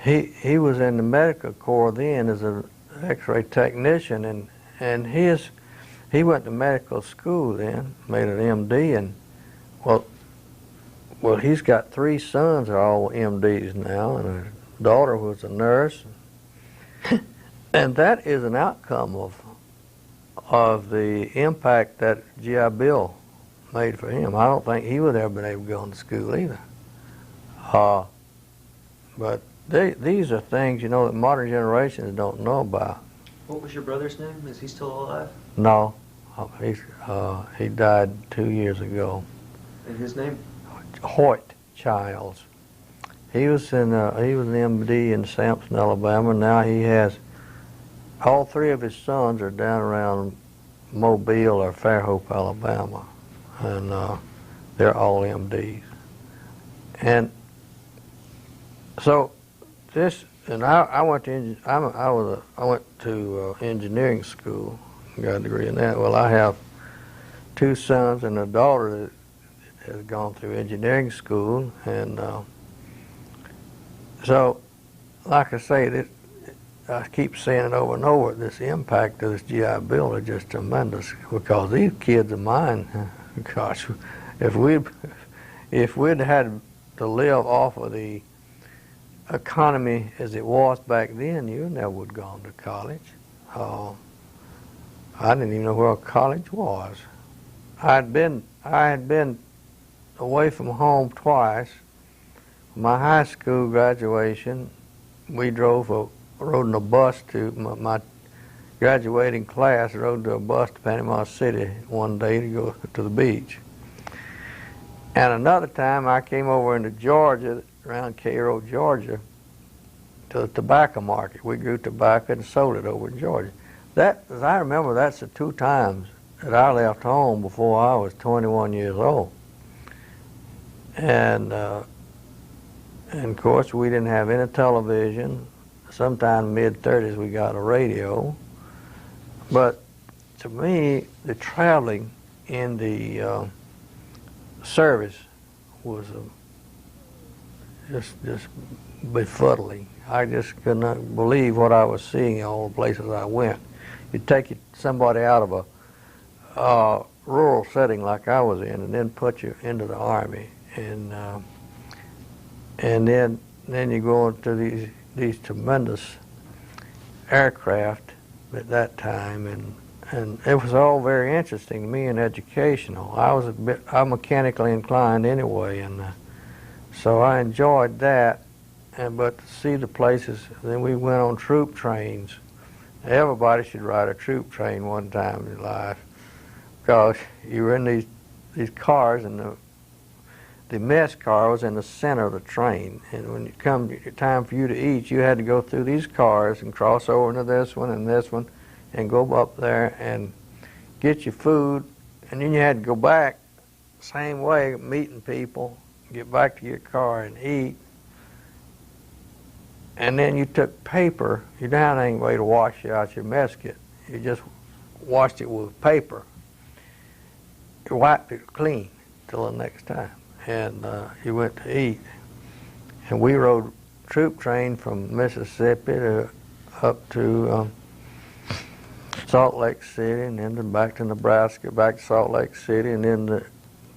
he was in the medical corps then as an X-ray technician, and he went to medical school then, made an MD, and well he's got 3 sons that are all MDs now, and a daughter was a nurse, and that is an outcome of the impact that GI Bill made for him. I don't think he would have been able to go into school either. But these are things, you know, that modern generations don't know about. What was your brother's name? Is he still alive? No, he died 2 years ago. And his name? Hoyt Childs. He was an MD in Sampson, Alabama. Now he has all 3 of his sons are down around Mobile or Fairhope, Alabama, and they're all MDs. And so this, and I went to engineering school, got a degree in that. Well, I have 2 sons and a daughter that has gone through engineering school, and so, like I say, I keep saying it over and over, this impact of this GI Bill is just tremendous, because these kids of mine, gosh, if we'd had to live off of the economy as it was back then, you never would have gone to college. I didn't even know where college was. I had been away from home twice. My high school graduation, we rode in a bus to my graduating class, rode to a bus to Panama City one day to go to the beach. And another time I came over into Georgia, around Cairo, Georgia, to the tobacco market. We grew tobacco and sold it over in Georgia. That, as I remember, that's the 2 times that I left home before I was 21 years old. And of course, we didn't have any television. Sometime in the mid-30s we got a radio. But to me, the traveling in the service was just befuddling. I just could not believe what I was seeing in all the places I went. You'd take somebody out of a rural setting like I was in, and then put you into the Army, and then you go into these tremendous aircraft at that time, and it was all very interesting to me and educational. I'm mechanically inclined anyway, and so I enjoyed that. But to see the places, then we went on troop trains. Everybody should ride a troop train one time in life, because you were in these cars, and the mess car was in the center of the train. And when it come time for you to eat, you had to go through these cars and cross over into this one and this one, and go up there and get your food, and then you had to go back same way, meeting people, get back to your car and eat. And then you took paper. You didn't have any way to wash out your mess kit. You just washed it with paper. You wiped it clean till the next time, and you went to eat. And we rode troop train from Mississippi up to Salt Lake City, and then back to Nebraska, back to Salt Lake City, and then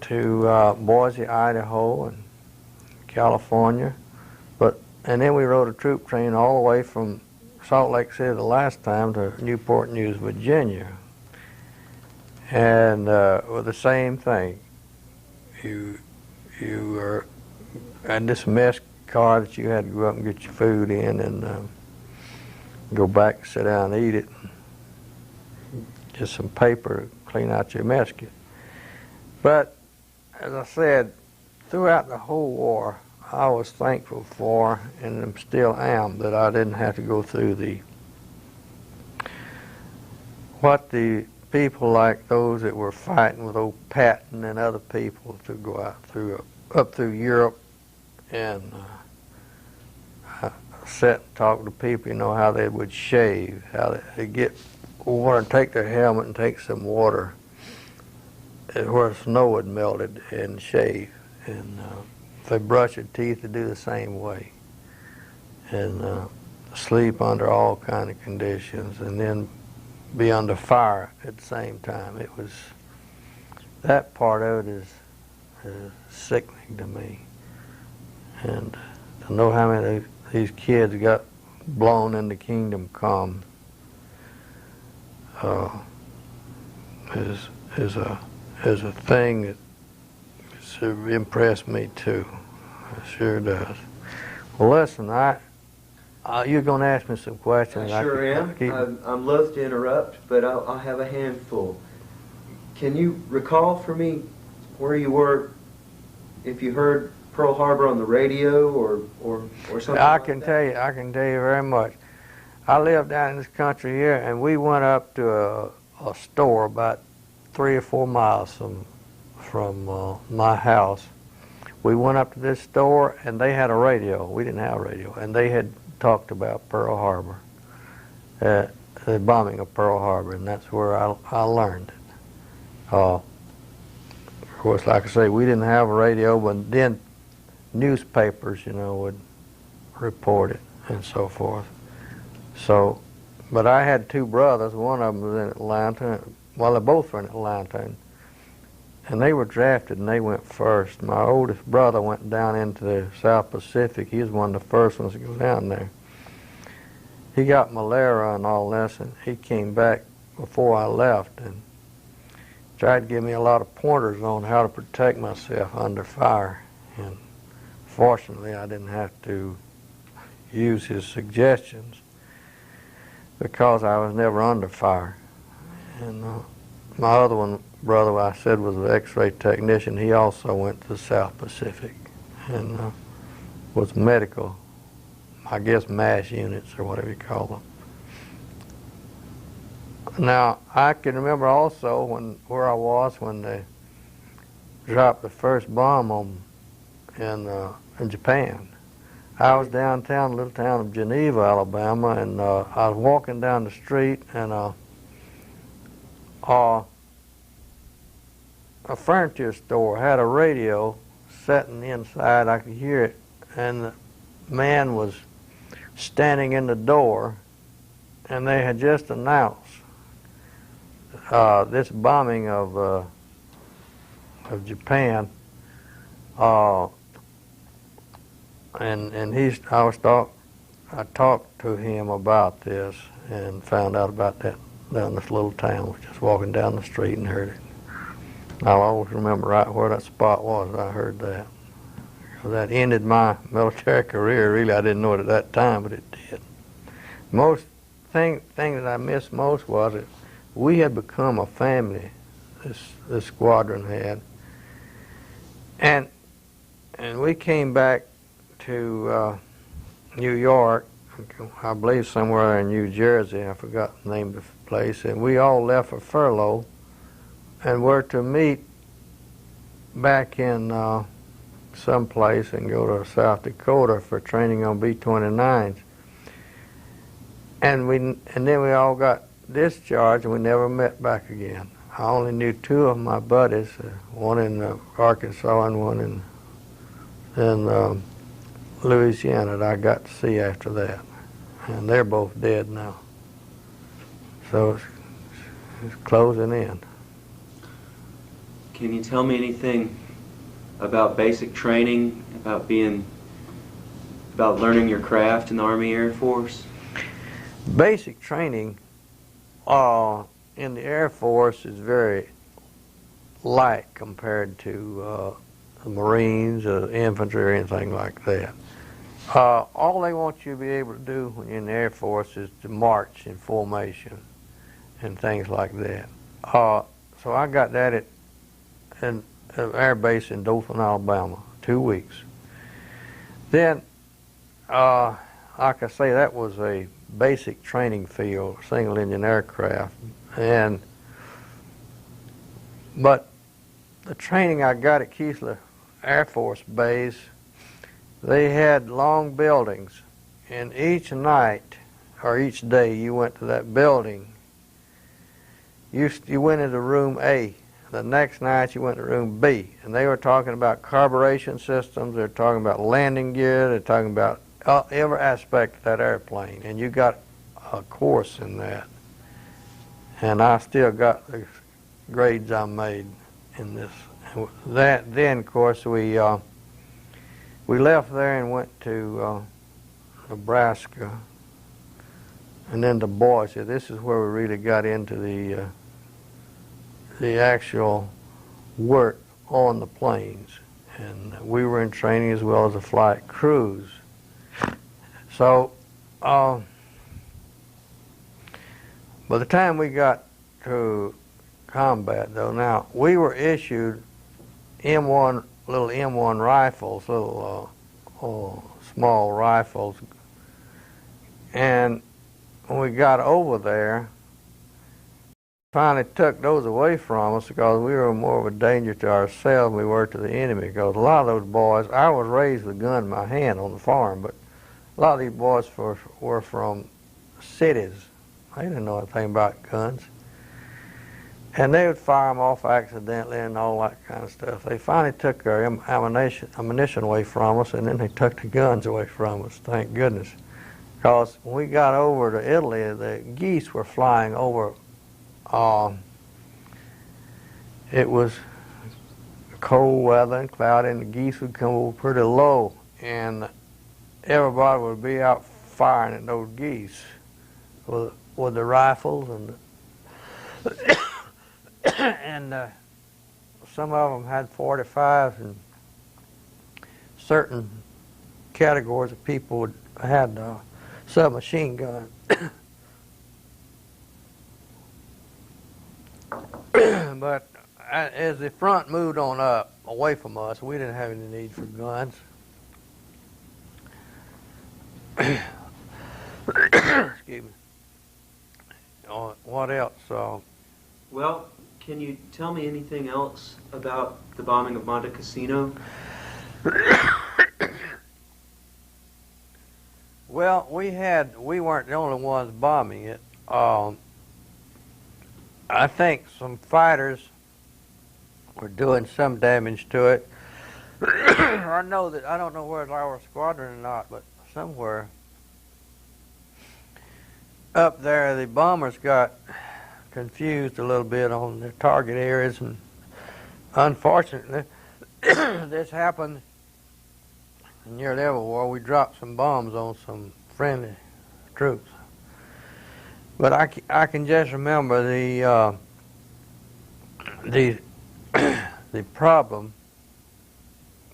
to Boise, Idaho, and California. And then we rode a troop train all the way from Salt Lake City the last time to Newport News, Virginia. And with the same thing. You were in this mess car that you had to go up and get your food in, and go back and sit down and eat it. Just some paper to clean out your mess kit. But as I said, throughout the whole war, I was thankful for, and still am, that I didn't have to go through what the people like those that were fighting with old Patton and other people to go out up through Europe and sit and talk to people, how they would shave, how they get water and take their helmet and take some water where snow had melted and shave. And if they brush their teeth, they do the same way. And sleep under all kind of conditions, and then be under fire at the same time. It was, that part of it is sickening to me. And to know how many of these kids got blown into Kingdom Come is a thing that impressed me too. It sure does. Well, listen, you're going to ask me some questions. I sure am. I'm loath to interrupt, but I'll have a handful. Can you recall for me where you were, if you heard Pearl Harbor on the radio or something? I can tell you very much. I lived down in this country here, and we went up to a store about 3 or 4 miles from my house. We went up to this store, and they had a radio. We didn't have a radio, and they had talked about Pearl Harbor, the bombing of Pearl Harbor, and that's where I learned it. Of course, like I say, we didn't have a radio, but then newspapers, would report it and so forth. So, but I had 2 brothers. One of them was in Atlanta. Well, they both were in Atlanta, and they were drafted, and they went first. My oldest brother went down into the South Pacific. He was one of the first ones to go down there. He got malaria and all this, and he came back before I left and tried to give me a lot of pointers on how to protect myself under fire. And fortunately, I didn't have to use his suggestions because I was never under fire. And my other brother, I said, was an X-ray technician. He also went to the South Pacific and was medical, I guess, MASH units or whatever you call them. Now, I can remember also where I was when they dropped the first bomb in Japan. I was downtown, a little town of Geneva, Alabama, and I was walking down the street, and a furniture store had a radio sitting inside. I could hear it, and the man was standing in the door, and they had just announced this bombing of Japan, and I I talked to him about this and found out about that down this little town. Was just walking down the street and heard it. I'll always remember right where that spot was. I heard that. That ended my military career. Really, I didn't know it at that time, but it did. Most thing that I missed most was that we had become a family. This squadron had, and we came back to New York. I believe somewhere in New Jersey. I forgot the name of the place. And we all left for furlough, and were to meet back in some place and go to South Dakota for training on B-29s. And then we all got discharged, and we never met back again. I only knew two of my buddies, one in Arkansas and one in Louisiana, that I got to see after that. And they're both dead now. So it's closing in. Can you tell me anything about basic training, about learning your craft in the Army Air Force? Basic training in the Air Force is very light compared to the Marines or the infantry or anything like that. All they want you to be able to do when you're in the Air Force is to march in formation and things like that. So I got that at an air base in Dothan, Alabama, 2 weeks. Then, like I say, that was a basic training field, single-engine aircraft, but the training I got at Keesler Air Force Base, they had long buildings, and each night or each day you went to that building, you went into room A. The next night you went to room B, and they were talking about carburation systems, they're talking about landing gear, they're talking about every aspect of that airplane, and you got a course in that. And I still got the grades I made in this. Then, of course, we left there and went to Nebraska, and then to Boise. This is where we really got into the actual work on the planes, and we were in training as well as the flight crews. So by the time we got to combat, though, now we were issued little M1 rifles, little small rifles, and when we got over there, finally took those away from us because we were more of a danger to ourselves than we were to the enemy. Because a lot of those boys, I was raised with a gun in my hand on the farm, but a lot of these boys were from cities. They didn't know anything about guns. And they would fire them off accidentally and all that kind of stuff. They finally took our ammunition away from us, and then they took the guns away from us, thank goodness. Because when we got over to Italy, the geese were flying over. It was cold weather and cloudy, and the geese would come over pretty low, and everybody would be out firing at those geese with the rifles, and some of them had 45s, and certain categories of people had submachine guns. But as the front moved on up away from us, we didn't have any need for guns. Excuse me. What else? Well, can you tell me anything else about the bombing of Monte Cassino? Well, we weren't the only ones bombing it. I think some fighters were doing some damage to it. I don't know whether it's our squadron or not, but somewhere up there the bombers got confused a little bit on their target areas, and unfortunately this happened near the war. We dropped some bombs on some friendly troops. But I can just remember the the problem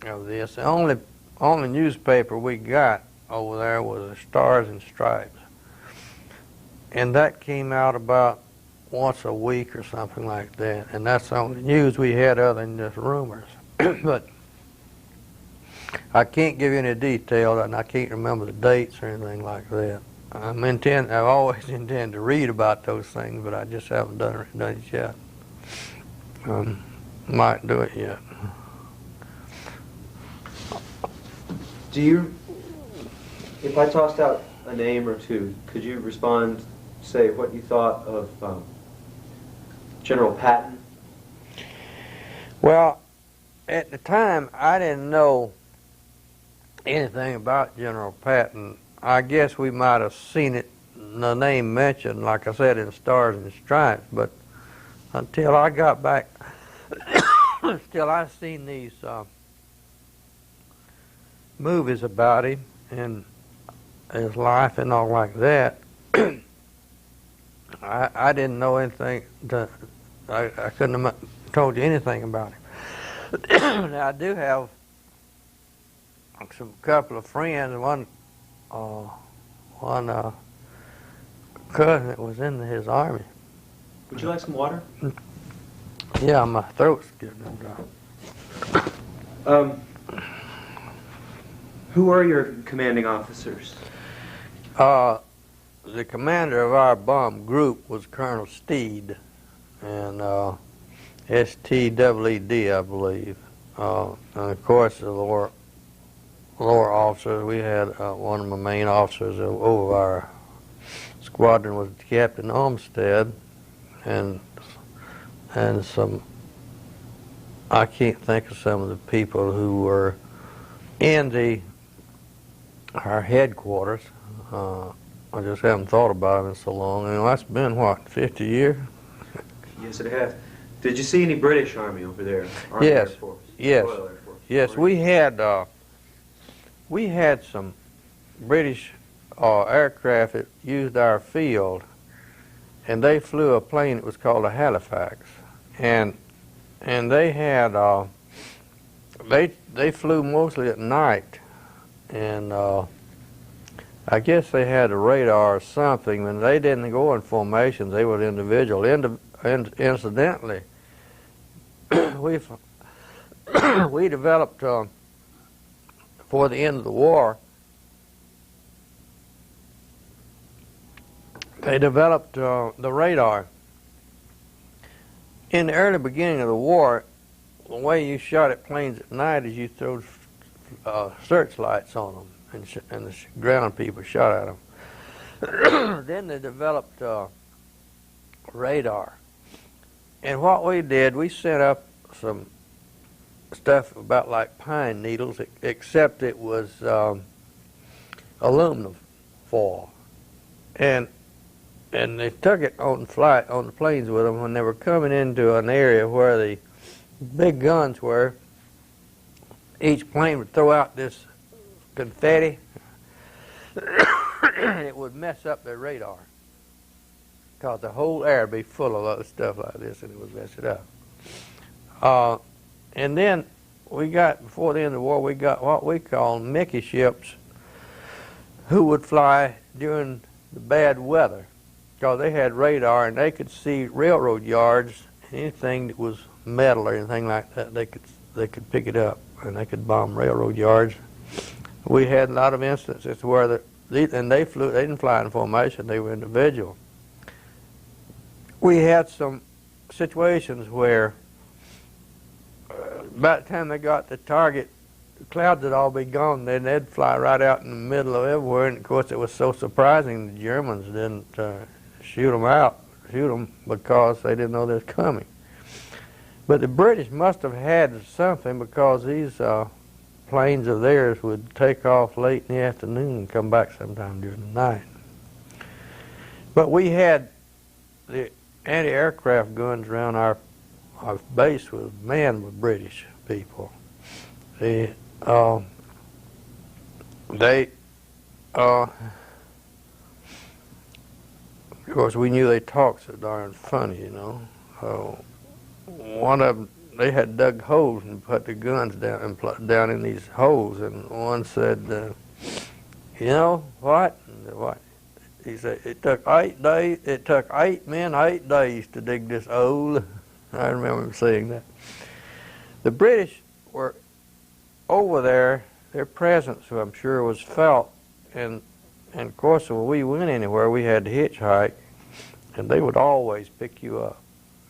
of this. The only newspaper we got over there was the Stars and Stripes, and that came out about once a week or something like that, and that's the only news we had other than just rumors. But I can't give you any detail, and I can't remember the dates or anything like that. I've always intended to read about those things, but I just haven't done it yet. Might do it yet. Do you, if I tossed out a name or two, could you respond, say what you thought of General Patton? Well, at the time, I didn't know anything about General Patton. I guess we might have seen it, the name mentioned, like I said, in Stars and Stripes, but until I got back, still I've seen these movies about him and his life and all like that. I didn't know anything. I couldn't have told you anything about him. Now, I do have some couple of friends. One cousin that was in his army. Would you like some water? Yeah, my throat's getting dry. Who are your commanding officers? The commander of our bomb group was Colonel Steed, and S-T-E-E-D, I believe. And of course, the lower officers, we had one of my main officers over our squadron was Captain Olmsted, and some, I can't think of some of the people who were in our headquarters. I just haven't thought about it in so long. And that's been, what, 50 years? Yes, it has. Did you see any British Army over there? Army Yes. Air Force? Yes. Royal Air Force? Yes, we had some British aircraft that used our field, and they flew a plane that was called a Halifax, and they had they flew mostly at night, and I guess they had a radar or something, and they didn't go in formations. They were individual. Incidentally, we developed for the end of the war. They developed the radar. In the early beginning of the war, the way you shot at planes at night is you threw searchlights on them, and the ground people shot at them. Then they developed radar. And what we did, we set up some stuff about like pine needles, except it was aluminum foil. And they took it on the planes with them when they were coming into an area where the big guns were. Each plane would throw out this confetti, and it would mess up their radar, because the whole air would be full of other stuff like this, and it would mess it up. And then before the end of the war, we got what we call Mickey ships, who would fly during the bad weather, because they had radar and they could see railroad yards, anything that was metal or anything like that. They could pick it up, and they could bomb railroad yards. We had a lot of instances where they didn't fly in formation; they were individual. We had some situations where by the time they got the target, the clouds would all be gone, then they'd fly right out in the middle of everywhere, and of course it was so surprising the Germans didn't shoot them because they didn't know they was coming. But the British must have had something, because these planes of theirs would take off late in the afternoon and come back sometime during the night. But we had the anti-aircraft guns around our base was manned with British people. of course, we knew they talked so darn funny, you know. One of them, they had dug holes and put the guns down in these holes, and one said, "You know what? What?" He said, "It took 8 days. It took 8 men 8 days to dig this hole." I remember him saying that. The British were over there. Their presence, I'm sure, was felt, and of course, when we went anywhere, we had to hitchhike, and they would always pick you up.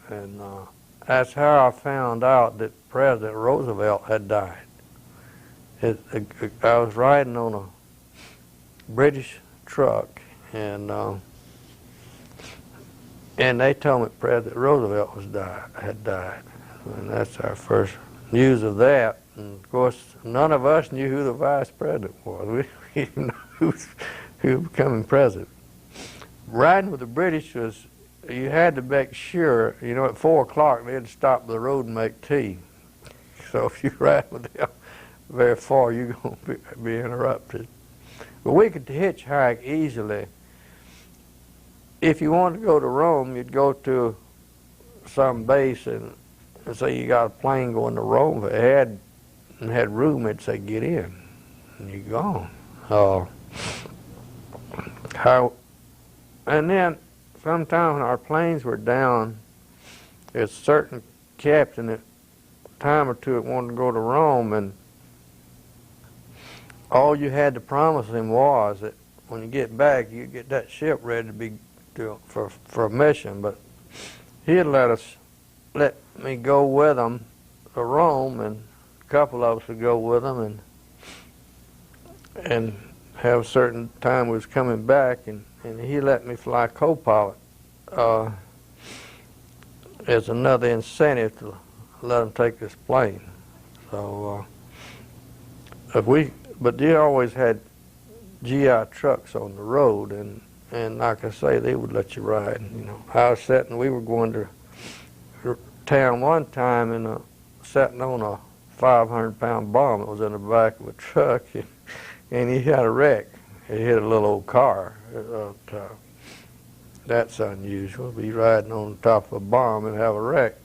And that's how I found out that President Roosevelt had died. I was riding on a British truck, and they told me President Roosevelt had died, and that's our first news of that. And of course, none of us knew who the vice president was. We didn't know who was becoming president. Riding with the British was, you had to make sure, you know, at 4 o'clock they'd stop the road and make tea. So if you ride with them very far, you're going to be interrupted. But we could hitchhike easily. If you wanted to go to Rome, you'd go to some base and say you got a plane going to Rome. If it had room, it'd say get in, and you're gone. And then sometime when our planes were down, there's a certain captain at a time or two that wanted to go to Rome, and all you had to promise him was that when you get back, you get that ship ready to be for a mission. But he'd let me go with him to Rome, and a couple of us would go with him, and have a certain time we was coming back, and he let me fly co-pilot as another incentive to let him take this plane. So but they always had GI trucks on the road, and like I say, they would let you ride. You know, I was sitting, we were going to town one time, and sitting on a 500-pound bomb that was in the back of a truck, and he had a wreck. He hit a little old car. That's unusual, be riding on top of a bomb and have a wreck.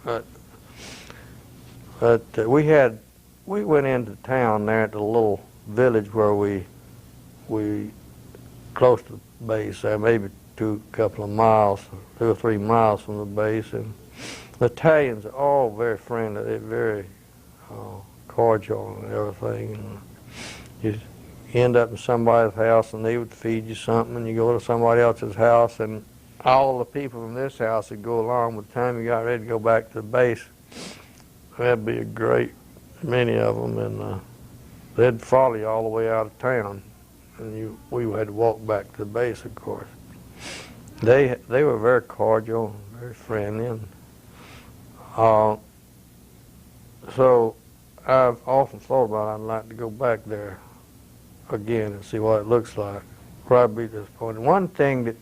But we went into town there at the little village where we close to the base there, maybe couple of miles, 2 or 3 miles from the base, and the Italians are all very friendly. They're very cordial and everything. And you end up in somebody's house, and they would feed you something, and you go to somebody else's house, and all the people from this house would go along. By the time you got ready to go back to the base, there'd be a great many of them, and they'd follow you all the way out of town, and we had to walk back to the base, of course. They were very cordial, very friendly, and so I've often thought about I'd like to go back there again and see what it looks like. Probably be disappointed. One thing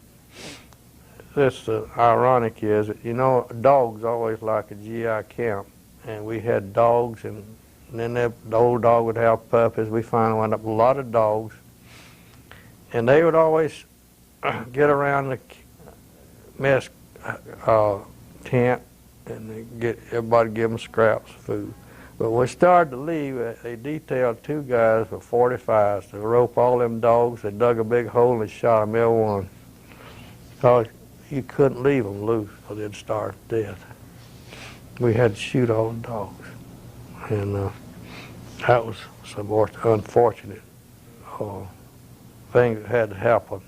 that's ironic is that, you know, dogs always like a GI camp, and we had dogs, and then the old dog would have puppies. We finally wound up with a lot of dogs, and they would always get around the mess tent, and everybody give them scraps of food. But when we started to leave, they detailed 2 guys with 45s to rope all them dogs. They dug a big hole and they shot them every one. Because you couldn't leave them loose or they'd starve to death. We had to shoot all the dogs. And that was some more unfortunate thing that had to happen.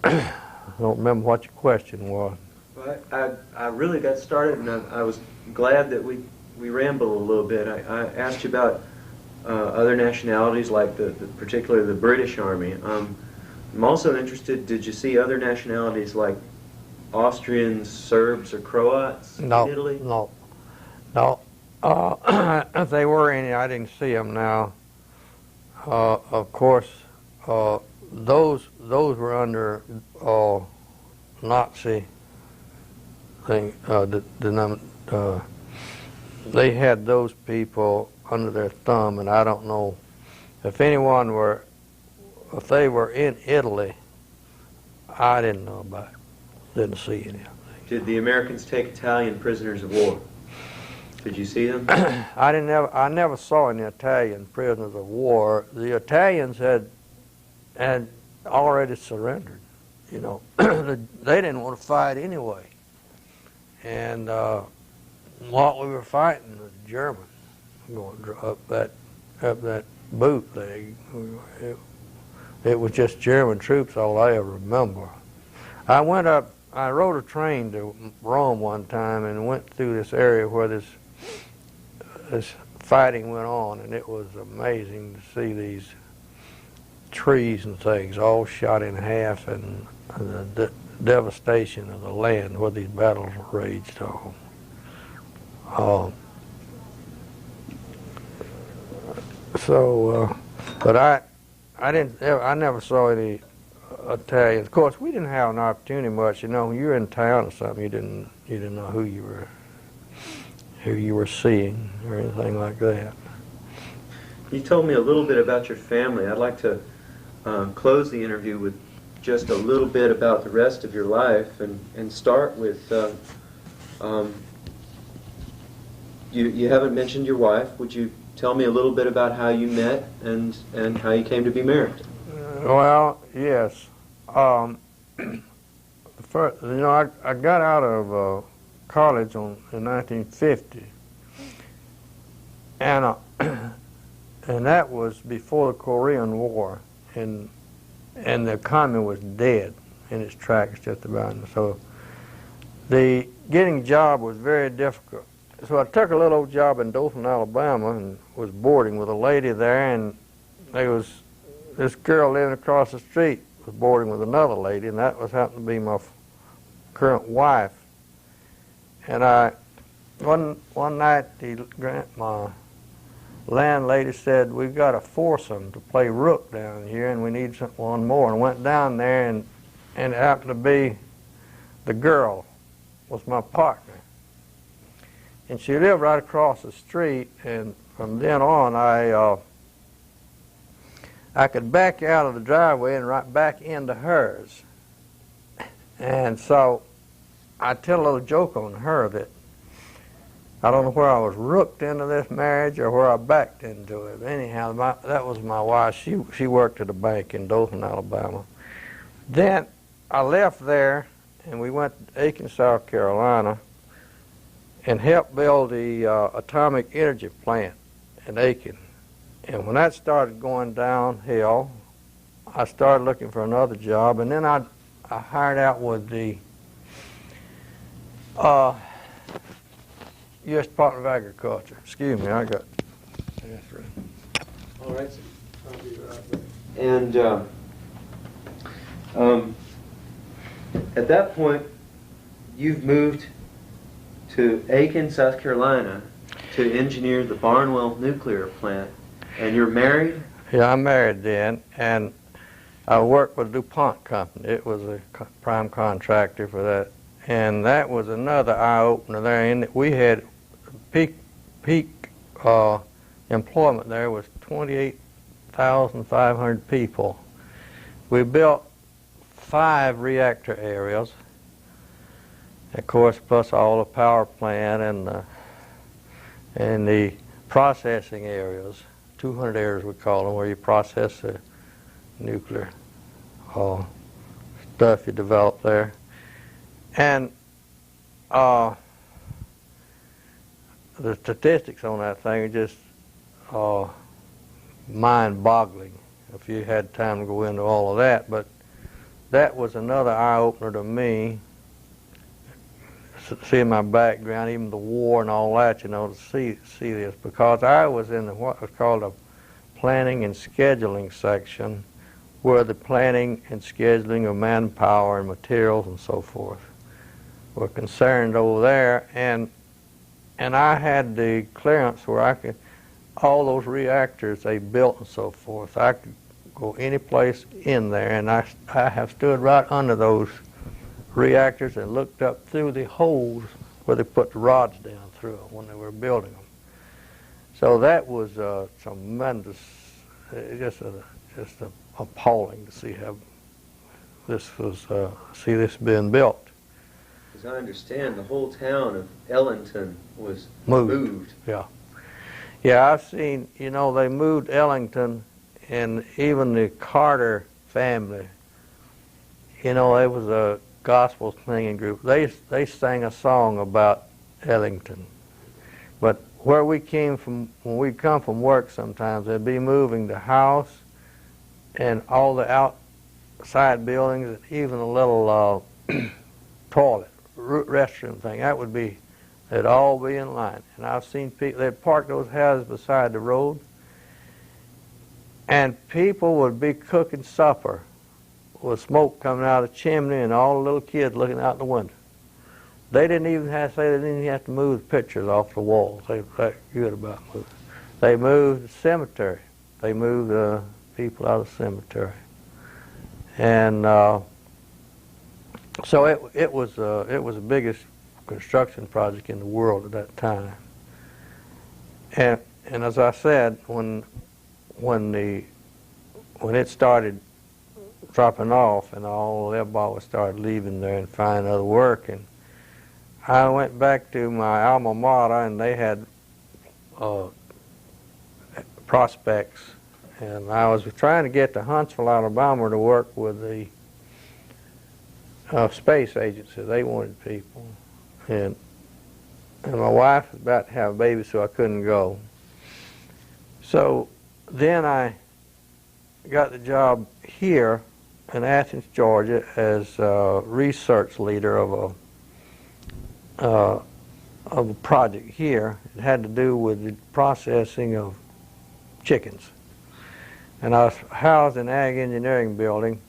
I don't remember what your question was. Well, I really got started, and I was glad that we rambled a little bit. I asked you about other nationalities, like particularly the British Army. I'm also interested, did you see other nationalities like Austrians, Serbs, or Croats in Italy? No. If they were any, I didn't see them now. Of course, those were under Nazi thing. They had those people under their thumb, and I don't know if they were in Italy I didn't know about it. Didn't see anything. Did the Americans take Italian prisoners of war? Did you see them? I never saw any Italian prisoners of war. The Italians had already surrendered. You know, they didn't want to fight anyway. And what we were fighting was Germans going up that bootleg. It was just German troops, all I ever remember. I rode a train to Rome one time and went through this area where this fighting went on, and it was amazing to see these trees and things all shot in half, and the devastation of the land where these battles raged on. But I never saw any Italians. Of course, we didn't have an opportunity much. You know, when you were in town or something, you didn't know who you were seeing or anything like that. You told me a little bit about your family. I'd like to close the interview with just a little bit about the rest of your life, and start with you haven't mentioned your wife. Would you tell me a little bit about how you met and how you came to be married? Well, yes. First, you know, I got out of college in 1950, and that was before the Korean War, and the economy was dead in its tracks just about. And so the getting a job was very difficult. So I took a little old job in Dothan, Alabama, and was boarding with a lady there, and there was this girl living across the street was boarding with another lady, and that was happened to be my current wife. And one night my landlady said, "We've got a foursome to play rook down here, and we need one more." And went down there, and it happened to be the girl was my partner. And she lived right across the street, and from then on I could back out of the driveway and right back into hers. And so I tell a little joke on her that I don't know where I was rooked into this marriage or where I backed into it. But anyhow, that was my wife. She worked at a bank in Dothan, Alabama. Then I left there, and we went to Athens, South Carolina, and helped build the atomic energy plant in Aiken. And when that started going downhill, I started looking for another job, and then I hired out with the U.S. Department of Agriculture. Excuse me, I got that's right. All right, sir. I'll be right back. And at that point, you've moved to Aiken, South Carolina, to engineer the Barnwell nuclear plant, and you're married? Yeah, I'm married then, and I worked with the DuPont company. It was a prime contractor for that, and that was another eye-opener there. And we had peak employment there was 28,500 people. We built 5 reactor areas, of course, plus all the power plant and the processing areas, 200 areas we call them, where you process the nuclear stuff you develop there. And the statistics on that thing are just mind-boggling if you had time to go into all of that. But that was another eye-opener to me, seeing my background, even the war and all that, you know, to see this, because I was in what was called a planning and scheduling section, where the planning and scheduling of manpower and materials and so forth were concerned over there, and I had the clearance where I could, all those reactors they built and so forth, I could go any place in there, and I have stood right under those reactors and looked up through the holes where they put the rods down through them when they were building them. So that was tremendous, just appalling to see this was see this being built. As I understand, the whole town of Ellington was Moved. moved. Yeah. Yeah, I've seen, you know, they moved Ellington, and even the Carter family, you know, it was a gospel singing group. They sang a song about Ellington. But where we came from, when we come from work sometimes, they'd be moving the house and all the outside buildings, and even a little toilet, restroom thing. That would be, they'd all be in line. And I've seen people, they'd park those houses beside the road, and people would be cooking supper with smoke coming out of the chimney and all the little kids looking out the window. They didn't even have to say they didn't even have to move the pictures off the walls. They were that good about moving. They moved the cemetery. They moved the people out of the cemetery. And so it was the biggest construction project in the world at that time. And as I said, when it started dropping off and all everybody started leaving there and finding other work, and I went back to my alma mater, and they had prospects, and I was trying to get to Huntsville, Alabama to work with the space agency. They wanted people, and my wife was about to have a baby, so I couldn't go. So then I got the job here in Athens, Georgia, as a research leader of a project here. It had to do with the processing of chickens. And I was housed in the Ag Engineering Building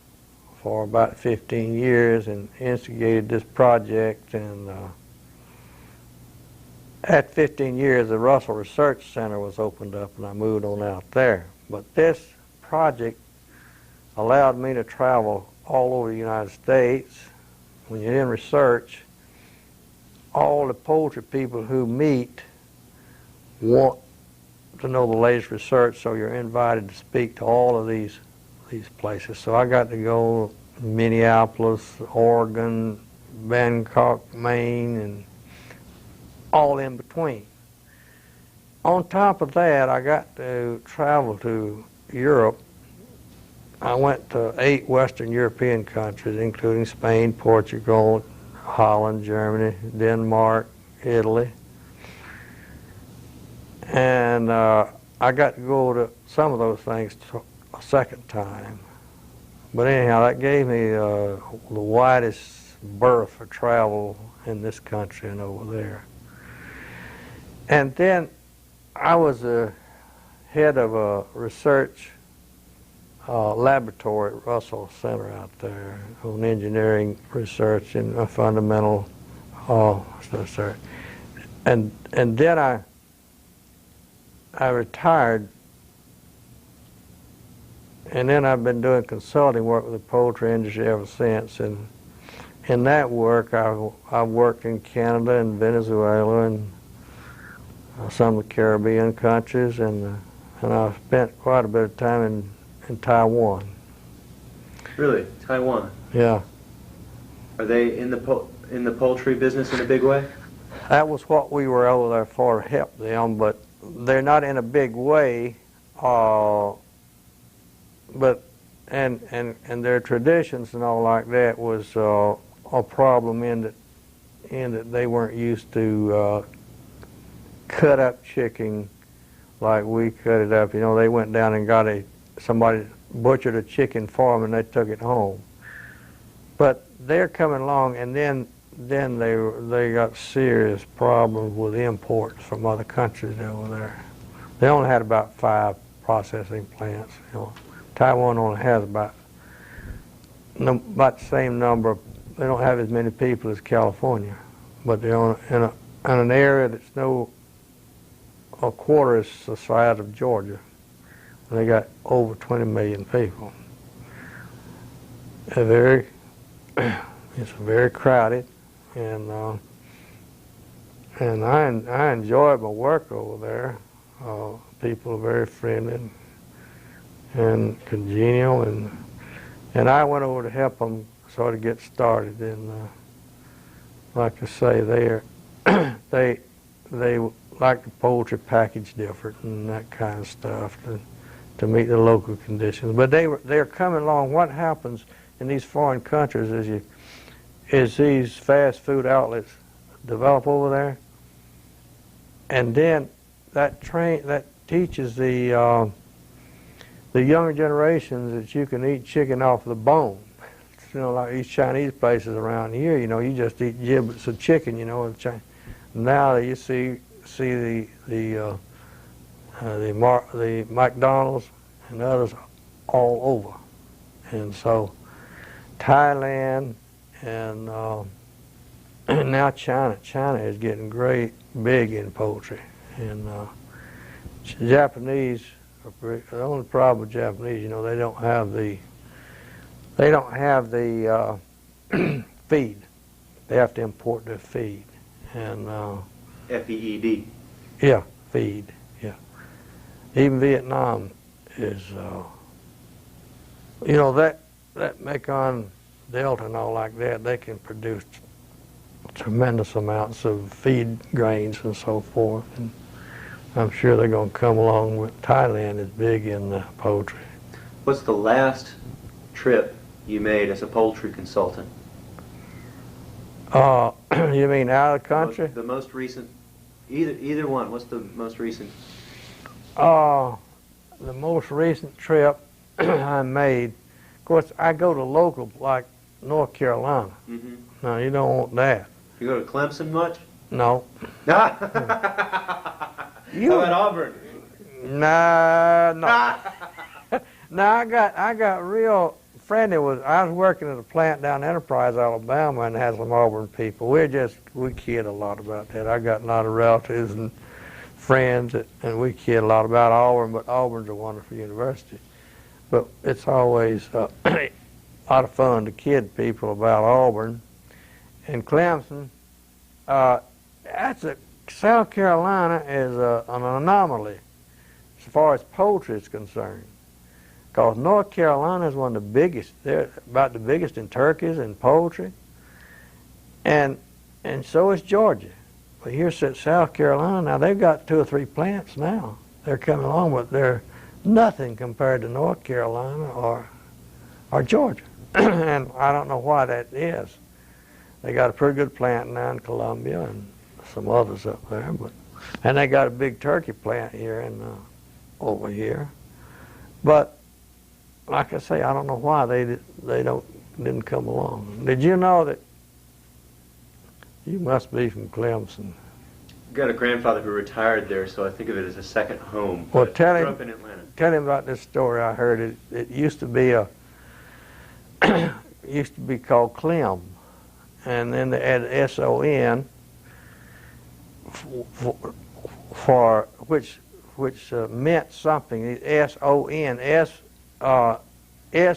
for about 15 years and instigated this project. And at 15 years, the Russell Research Center was opened up, and I moved on out there. But this project allowed me to travel all over the United States. When you're in research, all the poultry people who meet want to know the latest research, so you're invited to speak to all of these places. So I got to go to Minneapolis, Oregon, Bangkok, Maine, and all in between. On top of that, I got to travel to Europe. I went to 8 Western European countries, including Spain, Portugal, Holland, Germany, Denmark, Italy. And I got to go to some of those things a second time. But anyhow, that gave me the widest berth for travel in this country and over there. And then I was the head of a research laboratory at Russell Center out there on engineering research and fundamental research. And then I retired, and then I've been doing consulting work with the poultry industry ever since. And in that work, I've worked in Canada and Venezuela and some of the Caribbean countries, and I've spent quite a bit of time in Taiwan. Really? Taiwan? Yeah. Are they in the poultry business in a big way? That was what we were over there for, to help them, but they're not in a big way. But their traditions and all like that was a problem in that they weren't used to cut up chicken like we cut it up. You know, they went down and got somebody butchered a chicken for them, and they took it home. But they're coming along, and then they got serious problems with imports from other countries over there. They only had about 5 processing plants. You know, Taiwan only has about the same number. They don't have as many people as California, but they're in an area that's a quarter is the size of Georgia. And they got over 20 million people. It's very crowded, and I enjoy my work over there. People are very friendly and congenial, and And I went over to help them sort of get started. And like I say, they like the poultry packaged different and that kind of stuff to meet the local conditions. But they're coming along. What happens in these foreign countries is these fast food outlets develop over there, and then that teaches the younger generations that you can eat chicken off the bone. You know, like these Chinese places around here, you know, you just eat giblets of chicken, you know. Now you see the McDonald's and others all over, and so Thailand and now China is getting big in poultry, and Japanese. The only problem with Japanese, you know, they don't have the feed. They have to import their feed, and FEED. Yeah, feed. Yeah, even Vietnam is, you know, that Mekong Delta and all like that. They can produce tremendous amounts of feed grains and so forth. And I'm sure they're going to come along with Thailand is big in poultry. What's the last trip you made as a poultry consultant? You mean out of the country? The most recent, either one. What's the most recent? The most recent trip I made, of course, I go to local, like North Carolina. Mm-hmm. No, you don't want that. You go to Clemson much? No. How about Auburn? Nah, no. No, I got real friendly with. I was working at a plant down in Enterprise, Alabama, and had some Auburn people. We kid a lot about that. I got a lot of relatives and friends, and we kid a lot about Auburn. But Auburn's a wonderful university. But it's always a lot of fun to kid people about Auburn and Clemson. South Carolina is an anomaly as far as poultry is concerned, because North Carolina is one of the biggest. They're about the biggest in turkeys and poultry, and so is Georgia. But here's South Carolina. Now they've got 2 or 3 plants now. They're coming along, but they're nothing compared to North Carolina or Georgia, and I don't know why that is. They got a pretty good plant now in Columbia and some others up there, and they got a big turkey plant here and over here. But like I say, I don't know why they didn't come along. Did you know that you must be from Clemson? I've got a grandfather who retired there, so I think of it as a second home. Well, grew up in Atlanta. Tell him about this story I heard. It used to be called Clem, and then they added S-O-N for which meant something. S-O-N. S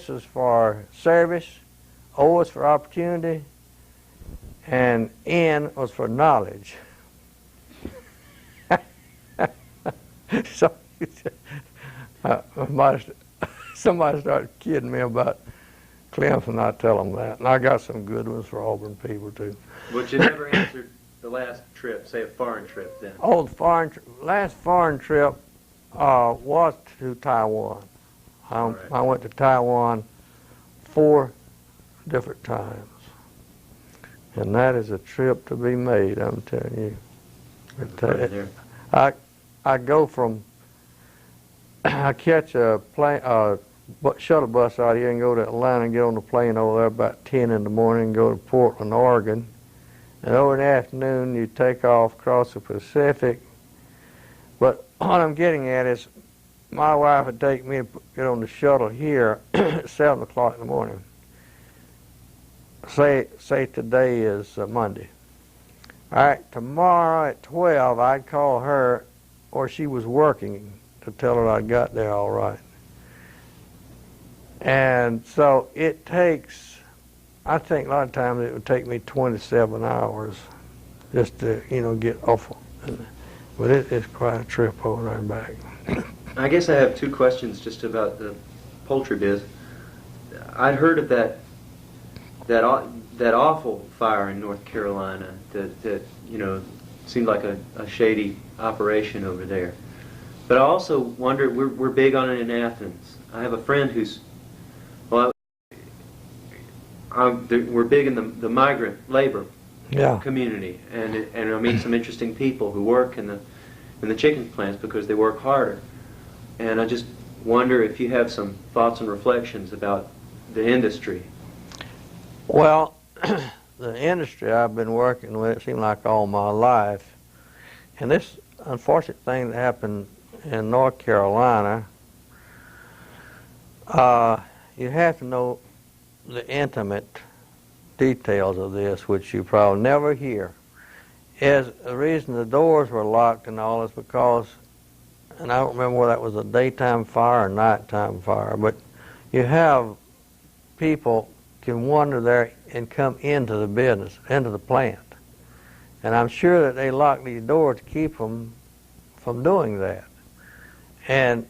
is for service, O is for opportunity, and N was for knowledge. So somebody started kidding me about Clemson. I tell them that, and I got some good ones for Auburn people too. But you never answered the last trip, say a foreign trip then. Oh, the last foreign trip was to Taiwan. I went to Taiwan 4 different times, and that is a trip to be made. I'm telling you. I go from. I catch a plane, shuttle bus out here and go to Atlanta and get on the plane over there about 10 in the morning and go to Portland, Oregon. And over in the afternoon, you take off across the Pacific. But what I'm getting at is my wife would take me to get on the shuttle here at 7 o'clock in the morning. Say today is Monday. All right, tomorrow at 12, I'd call her, or she was working, to tell her I got there all right. And so it takes, I think a lot of times it would take me 27 hours just to, get off. But it's quite a trip over there and back. I guess I have 2 questions just about the poultry biz. I'd heard of that awful fire in North Carolina that seemed like a shady operation over there. But I also wonder, we're big on it in Athens. I have a friend who's, well, we're big in the migrant labor community, and I meet some interesting people who work in the chicken plants because they work harder. And I just wonder if you have some thoughts and reflections about the industry. Well, the industry I've been working with, it seemed like all my life, and this unfortunate thing that happened in North Carolina, you have to know the intimate details of this, which you probably never hear. Is the reason the doors were locked and all is because, and I don't remember whether that was a daytime fire or nighttime fire, but you have people can wander there and come into the business, into the plant. And I'm sure that they locked these doors to keep them from doing that. And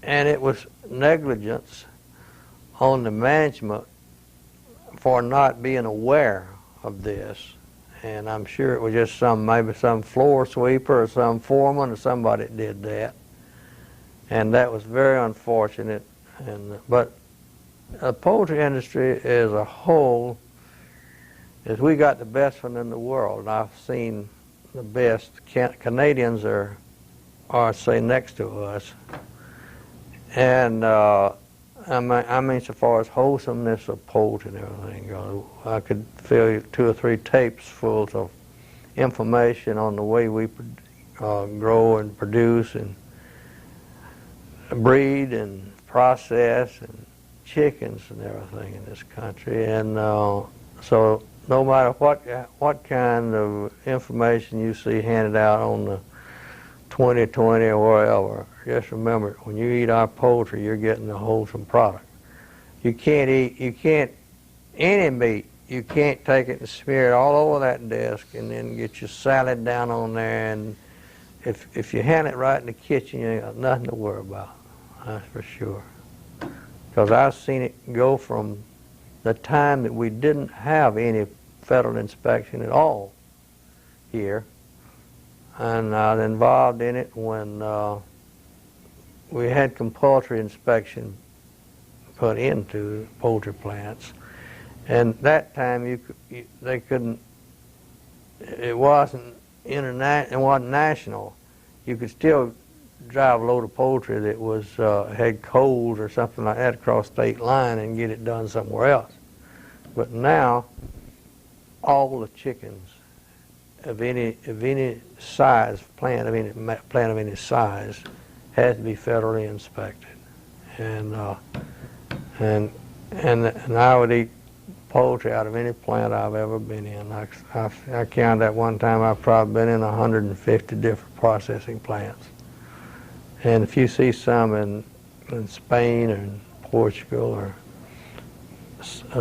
it was negligence on the management for not being aware of this. And I'm sure it was just maybe some floor sweeper or some foreman or somebody that did that. And that was very unfortunate. But the poultry industry as a whole, is we got the best one in the world. And I've seen the best. Canadians are say next to us. And I mean, so far as wholesomeness of poultry and everything, I could fill you 2 or 3 tapes full of information on the way we grow and produce and breed and process and chickens and everything in this country. And so no matter what kind of information you see handed out on the 2020 or wherever, just remember, when you eat our poultry, you're getting a wholesome product. You can't any meat, you can't take it and smear it all over that desk and then get your salad down on there, and if you hand it right in the kitchen, you ain't got nothing to worry about, that's for sure. Because I've seen it go from the time that we didn't have any federal inspection at all here, and I was involved in it when we had compulsory inspection put into poultry plants. And that time they couldn't, it wasn't international, it wasn't national. You could still drive a load of poultry that was had colds or something like that across state line and get it done somewhere else. But now, all the chickens of any size, plant of any size, has to be federally inspected. And I would eat poultry out of any plant I've ever been in. I counted at one time I've probably been in 150 different processing plants. And if you see some in Spain or in Portugal or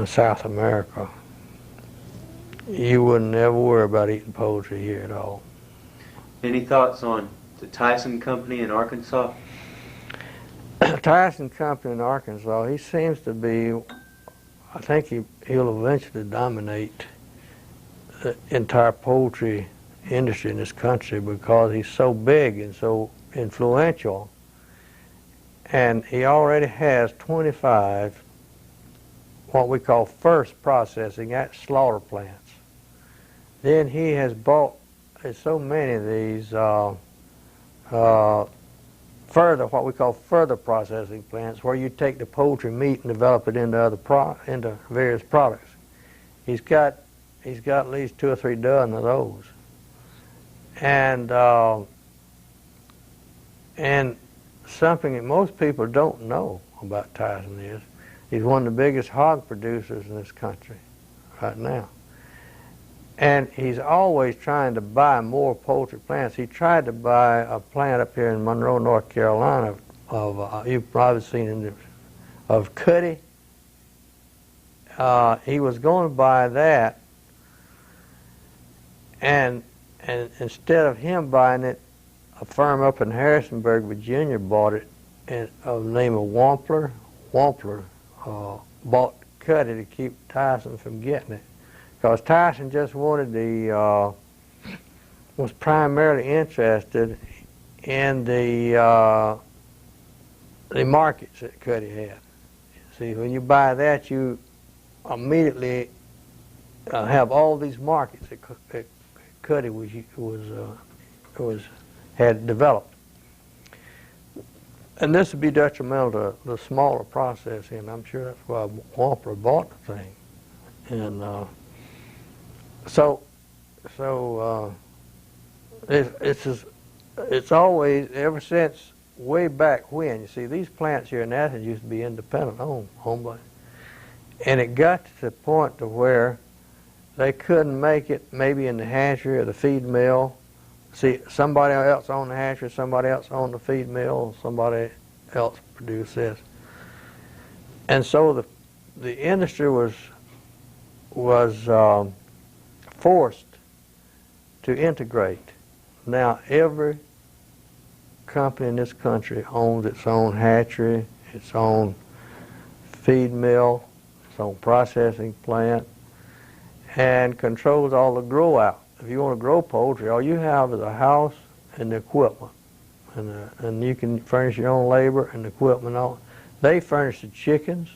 South America, you wouldn't ever worry about eating poultry here at all. Any thoughts on the Tyson Company in Arkansas? Tyson Company in Arkansas, he seems to be, I think he'll eventually dominate the entire poultry industry in this country because he's so big and so influential. And he already has 25 what we call first processing at slaughter plants. Then he has bought so many of these further, what we call further processing plants, where you take the poultry meat and develop it into various products. He's got at least 2 or 3 dozen of those. And something that most people don't know about Tyson is he's one of the biggest hog producers in this country right now. And he's always trying to buy more poultry plants. He tried to buy a plant up here in Monroe, North Carolina, of you've probably seen it, of Cuddy. He was going to buy that, and instead of him buying it, a firm up in Harrisonburg, Virginia, bought it, of the name of Wampler bought Cuddy to keep Tyson from getting it. Because Tyson just wanted was primarily interested in the markets that Cuddy had. See, when you buy that, you immediately have all these markets that Cuddy had developed. And this would be detrimental to the smaller processing, and I'm sure that's why Wampler bought the thing. And it's always, ever since way back when, you see, these plants here in Athens used to be independent owned by, and it got to the point to where they couldn't make it maybe in the hatchery or the feed mill. See, somebody else owned the hatchery, somebody else owned the feed mill, somebody else produced this. And so the industry was forced to integrate. Now every company in this country owns its own hatchery, its own feed mill, its own processing plant, and controls all the grow out. If you want to grow poultry, all you have is a house and the equipment. And you can furnish your own labor and the equipment. All. They furnish the chickens,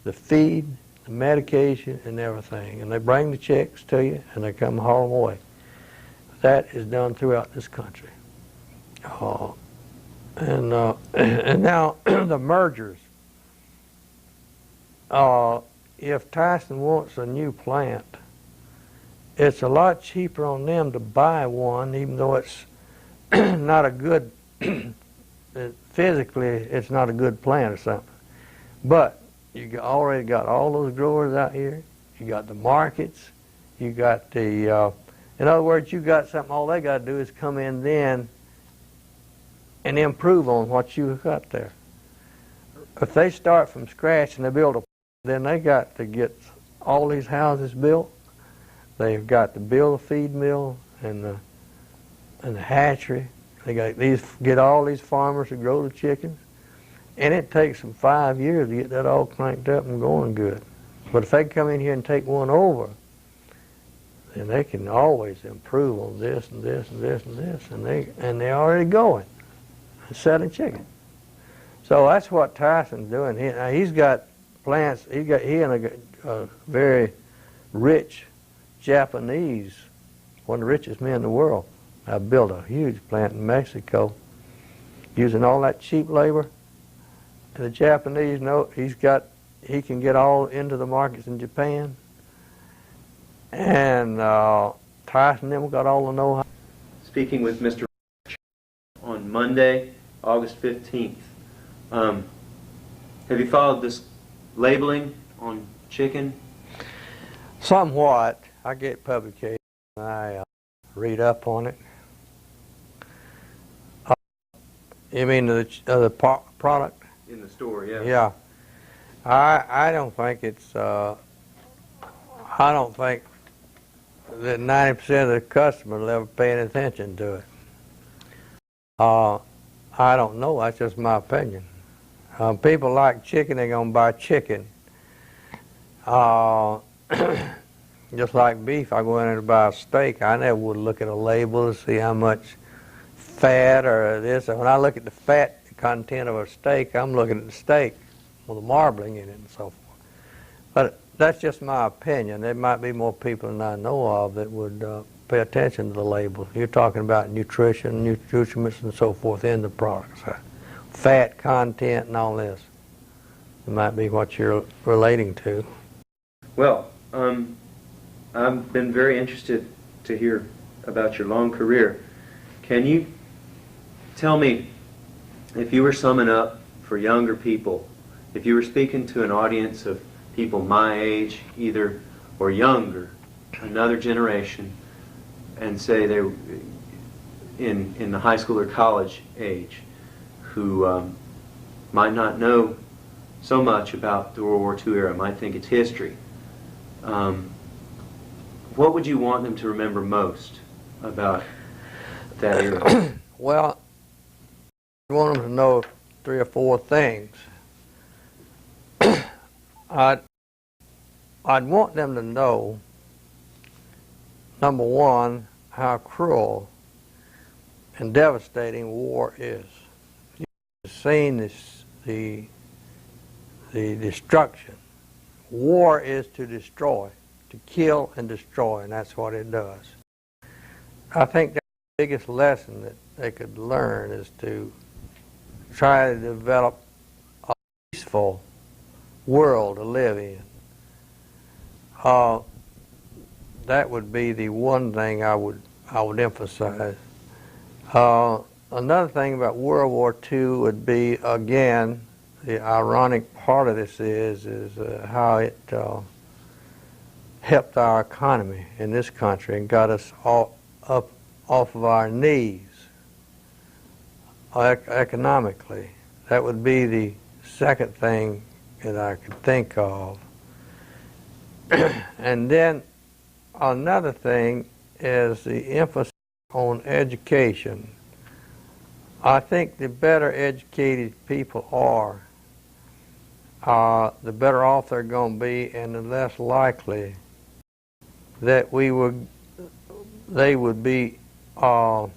the feed, the medication, and everything. And they bring the chicks to you, and they come haul them away. That is done throughout this country. And now the mergers. If Tyson wants a new plant, it's a lot cheaper on them to buy one, even though it's not a good, physically it's not a good plant or something. But you already got all those growers out here, you got the markets, you got the, in other words, you got something, all they got to do is come in then and improve on what you got there. If they start from scratch and they build a, then they got to get all these houses built. They've got to build a feed mill and the hatchery. They got get all these farmers to grow the chickens, and it takes them 5 years to get that all cranked up and going good. But if they come in here and take one over, then they can always improve on this and this and this and this, and they're already going and selling chicken. So that's what Tyson's doing. He's got plants. He and a very rich Japanese, one of the richest men in the world. I built a huge plant in Mexico using all that cheap labor. And the Japanese know he can get all into the markets in Japan. And Tyson and them got all the know-how. Speaking with Mr. on Monday, August 15th. Have you followed this labeling on chicken? Somewhat. I get publications and I read up on it. You mean the product? In the store, yeah. Yeah. I don't think it's, I don't think that 90% of the customers will ever pay any attention to it. I don't know, that's just my opinion. People like chicken, they're going to buy chicken. Just like beef, I go in there to buy a steak. I never would look at a label to see how much fat or this. When I look at the fat content of a steak, I'm looking at the steak with the marbling in it and so forth. But that's just my opinion. There might be more people than I know of that would pay attention to the labels. You're talking about nutrition, nutritionists and so forth in the products. Fat content and all this. It might be what you're relating to. Well, I've been very interested to hear about your long career. Can you tell me, if you were summing up for younger people, if you were speaking to an audience of people my age, either, or younger, another generation, and say they were in the high school or college age, who might not know so much about the World War II era, might think it's history, what would you want them to remember most about that era? Well, I want them to know 3 or 4 things. I'd want them to know, number one, how cruel and devastating war is. You've seen the destruction. War is to destroy, to kill and destroy, and that's what it does. I think the biggest lesson that they could learn is to try to develop a peaceful world to live in. That would be the one thing I would emphasize. Another thing about World War II would be, again, the ironic part of this is how it helped our economy in this country and got us all up off of our knees economically. That would be the second thing that I could think of. And then another thing is the emphasis on education. I think the better educated people are, the better off they're going to be, and the less likely that they would be, I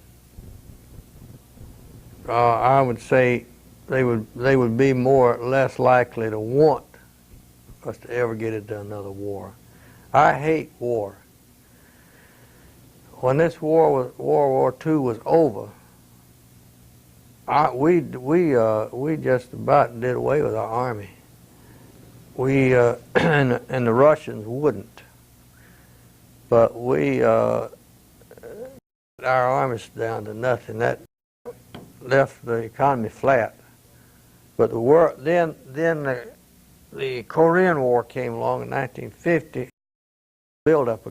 would say they would be less likely to want us to ever get into another war. I hate war. When this World War II was over, we just about did away with our army. And the Russians wouldn't. But our armies down to nothing. That left the economy flat. But then the Korean War came along in 1950, built up,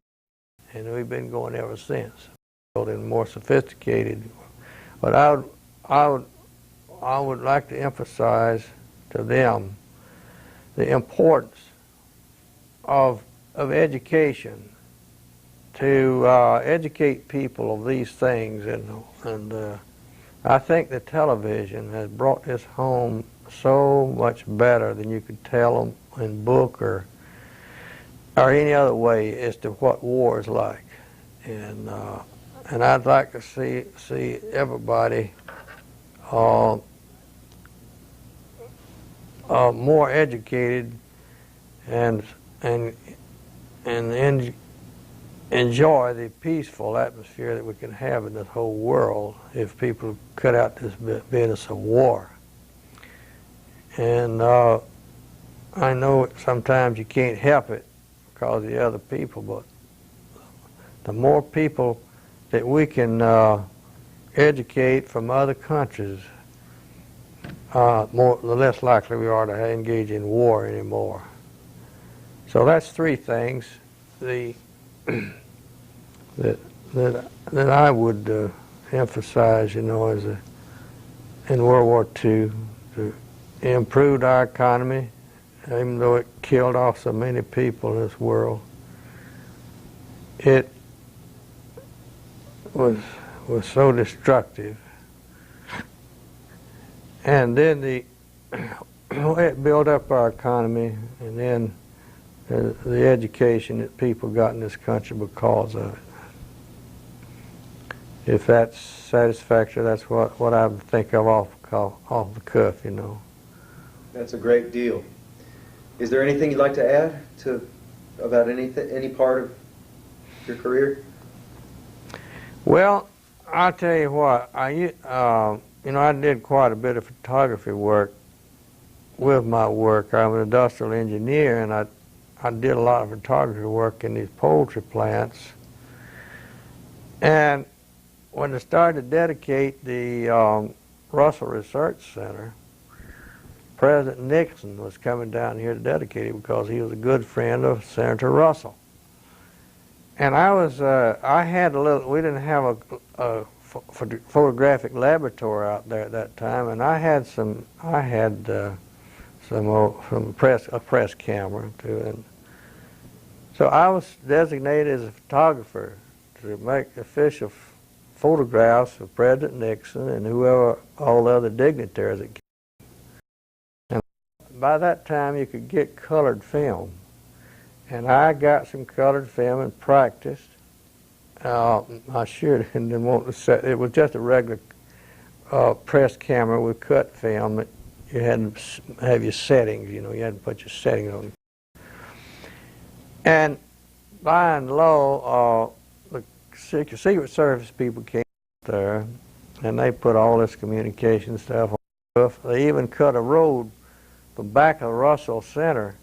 and we've been going ever since. Building more sophisticated. But I would like to emphasize to them the importance of education, to educate people of these things, and I think the television has brought this home so much better than you could tell them in book or any other way as to what war is like, and I'd like to see everybody more educated and enjoy the peaceful atmosphere that we can have in this whole world if people cut out this business of war. And I know sometimes you can't help it because of the other people, but the more people that we can educate from other countries, the less likely we are to engage in war anymore. So that's three things that I would emphasize, in World War II. It improved our economy, even though it killed off so many people in this world. It was so destructive. And then it built up our economy, and then the education that people got in this country because of it. If that's satisfactory, that's what I would think of off the cuff, That's a great deal. Is there anything you'd like to add about any part of your career? Well, I'll tell you what. I did quite a bit of photography work with my work. I'm an industrial engineer, and I did a lot of photography work in these poultry plants. And when I started to dedicate the Russell Research Center, President Nixon was coming down here to dedicate it because he was a good friend of Senator Russell. And we didn't have a photographic laboratory out there at that time, and I had a press camera too, and so I was designated as a photographer to make official photographs of President Nixon and all the other dignitaries that came. And by that time you could get colored film, And I got some colored film and practiced. I sure didn't want to set. It was just a regular press camera with cut film. That you had to have your settings. You know, you had to put your settings on. And by and low, the Secret Service people came there, and they put all this communication stuff on the roof. They even cut a road. The back of Russell Center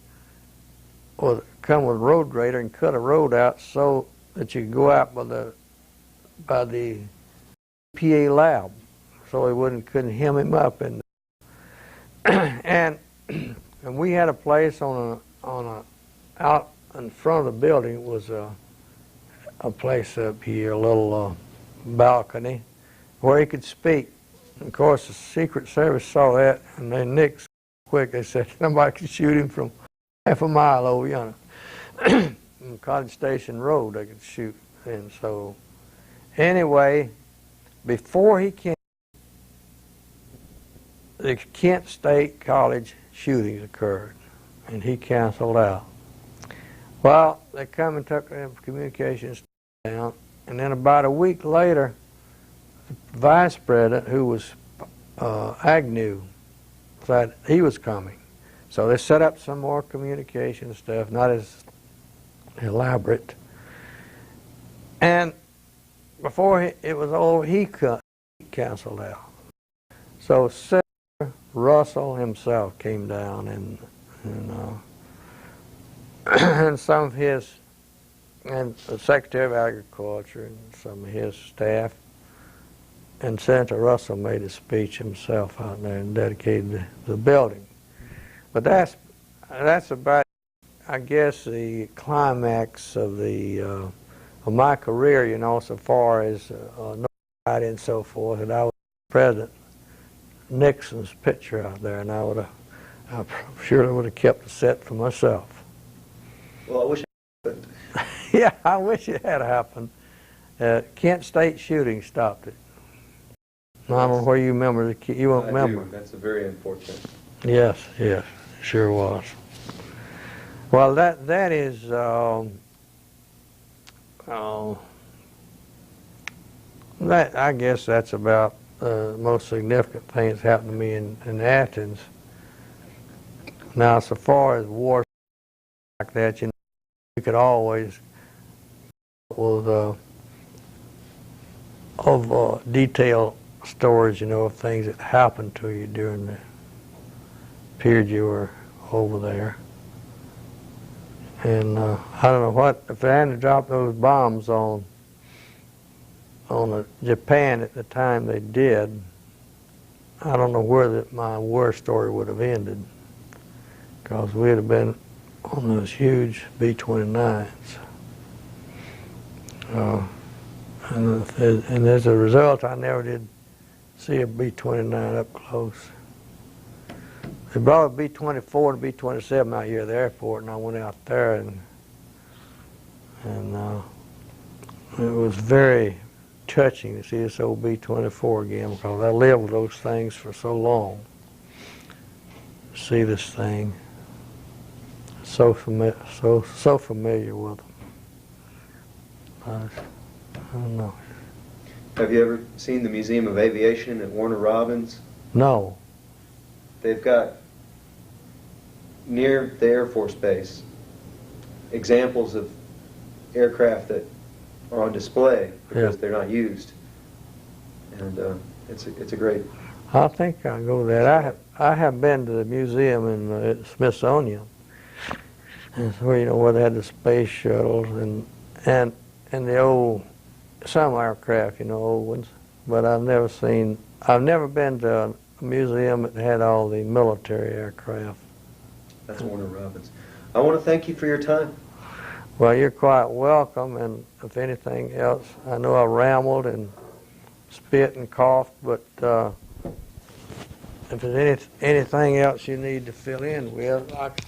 was come with a road grader and cut a road out so that you could go out by the PA lab, so they couldn't hem him up. And and we had a place on a out in front of the building. It was a place up here, a little balcony where he could speak. And of course, the Secret Service saw that, and they nixed quick. They said somebody could shoot him from half a mile over yonder. On College Station Road, they could shoot. And so, anyway, before he came, the Kent State College shootings occurred, and he canceled out. Well, they come and took the communications down, and then about a week later, the vice president, who was Agnew, said he was coming. So they set up some more communication stuff, not as elaborate. And before it was over, he canceled out. So Senator Russell himself came down, and some of his, and the Secretary of Agriculture and some of his staff, and Senator Russell made a speech himself out there and dedicated the building. But that's about, I guess, the climax of of my career, you know, so far as notoriety and so forth. And I was President Nixon's picture out there, and I surely would have kept the set for myself. Well, I wish it happened. Yeah, I wish it had happened. Kent State shooting stopped it. I don't know where you remember you won't remember. That's a very unfortunate. Yes, yes, sure was. Well, that is that, I guess that's about the most significant thing that's happened to me in Athens. Now, so far as war like that, you know, you could always with detailed stories, you know, of things that happened to you during the period you were over there. And I don't know what, if they hadn't dropped those bombs on Japan at the time they did, I don't know where my war story would have ended, because we'd have been on those huge B-29s. And as a result, I never did see a B-29 up close. They brought a B-24 and B-27 out here at the airport, and I went out there, and it was very touching to see this old B-24 again, because I lived with those things for so long. See this thing, so familiar with them. I don't know. Have you ever seen the Museum of Aviation at Warner Robins? No. They've got, near the Air Force Base, examples of aircraft that are on display because they're not used. And it's a great... I think I'll go there. I have been to the museum in the Smithsonian. It's where, you know, where they had the space shuttles and the old, some aircraft, you know, old ones. But I've never been to a museum that had all the military aircraft. That's Warner Robins. I want to thank you for your time. Well, you're quite welcome, and if anything else, I know I rambled and spit and coughed, but if there's anything else you need to fill in with, like I said,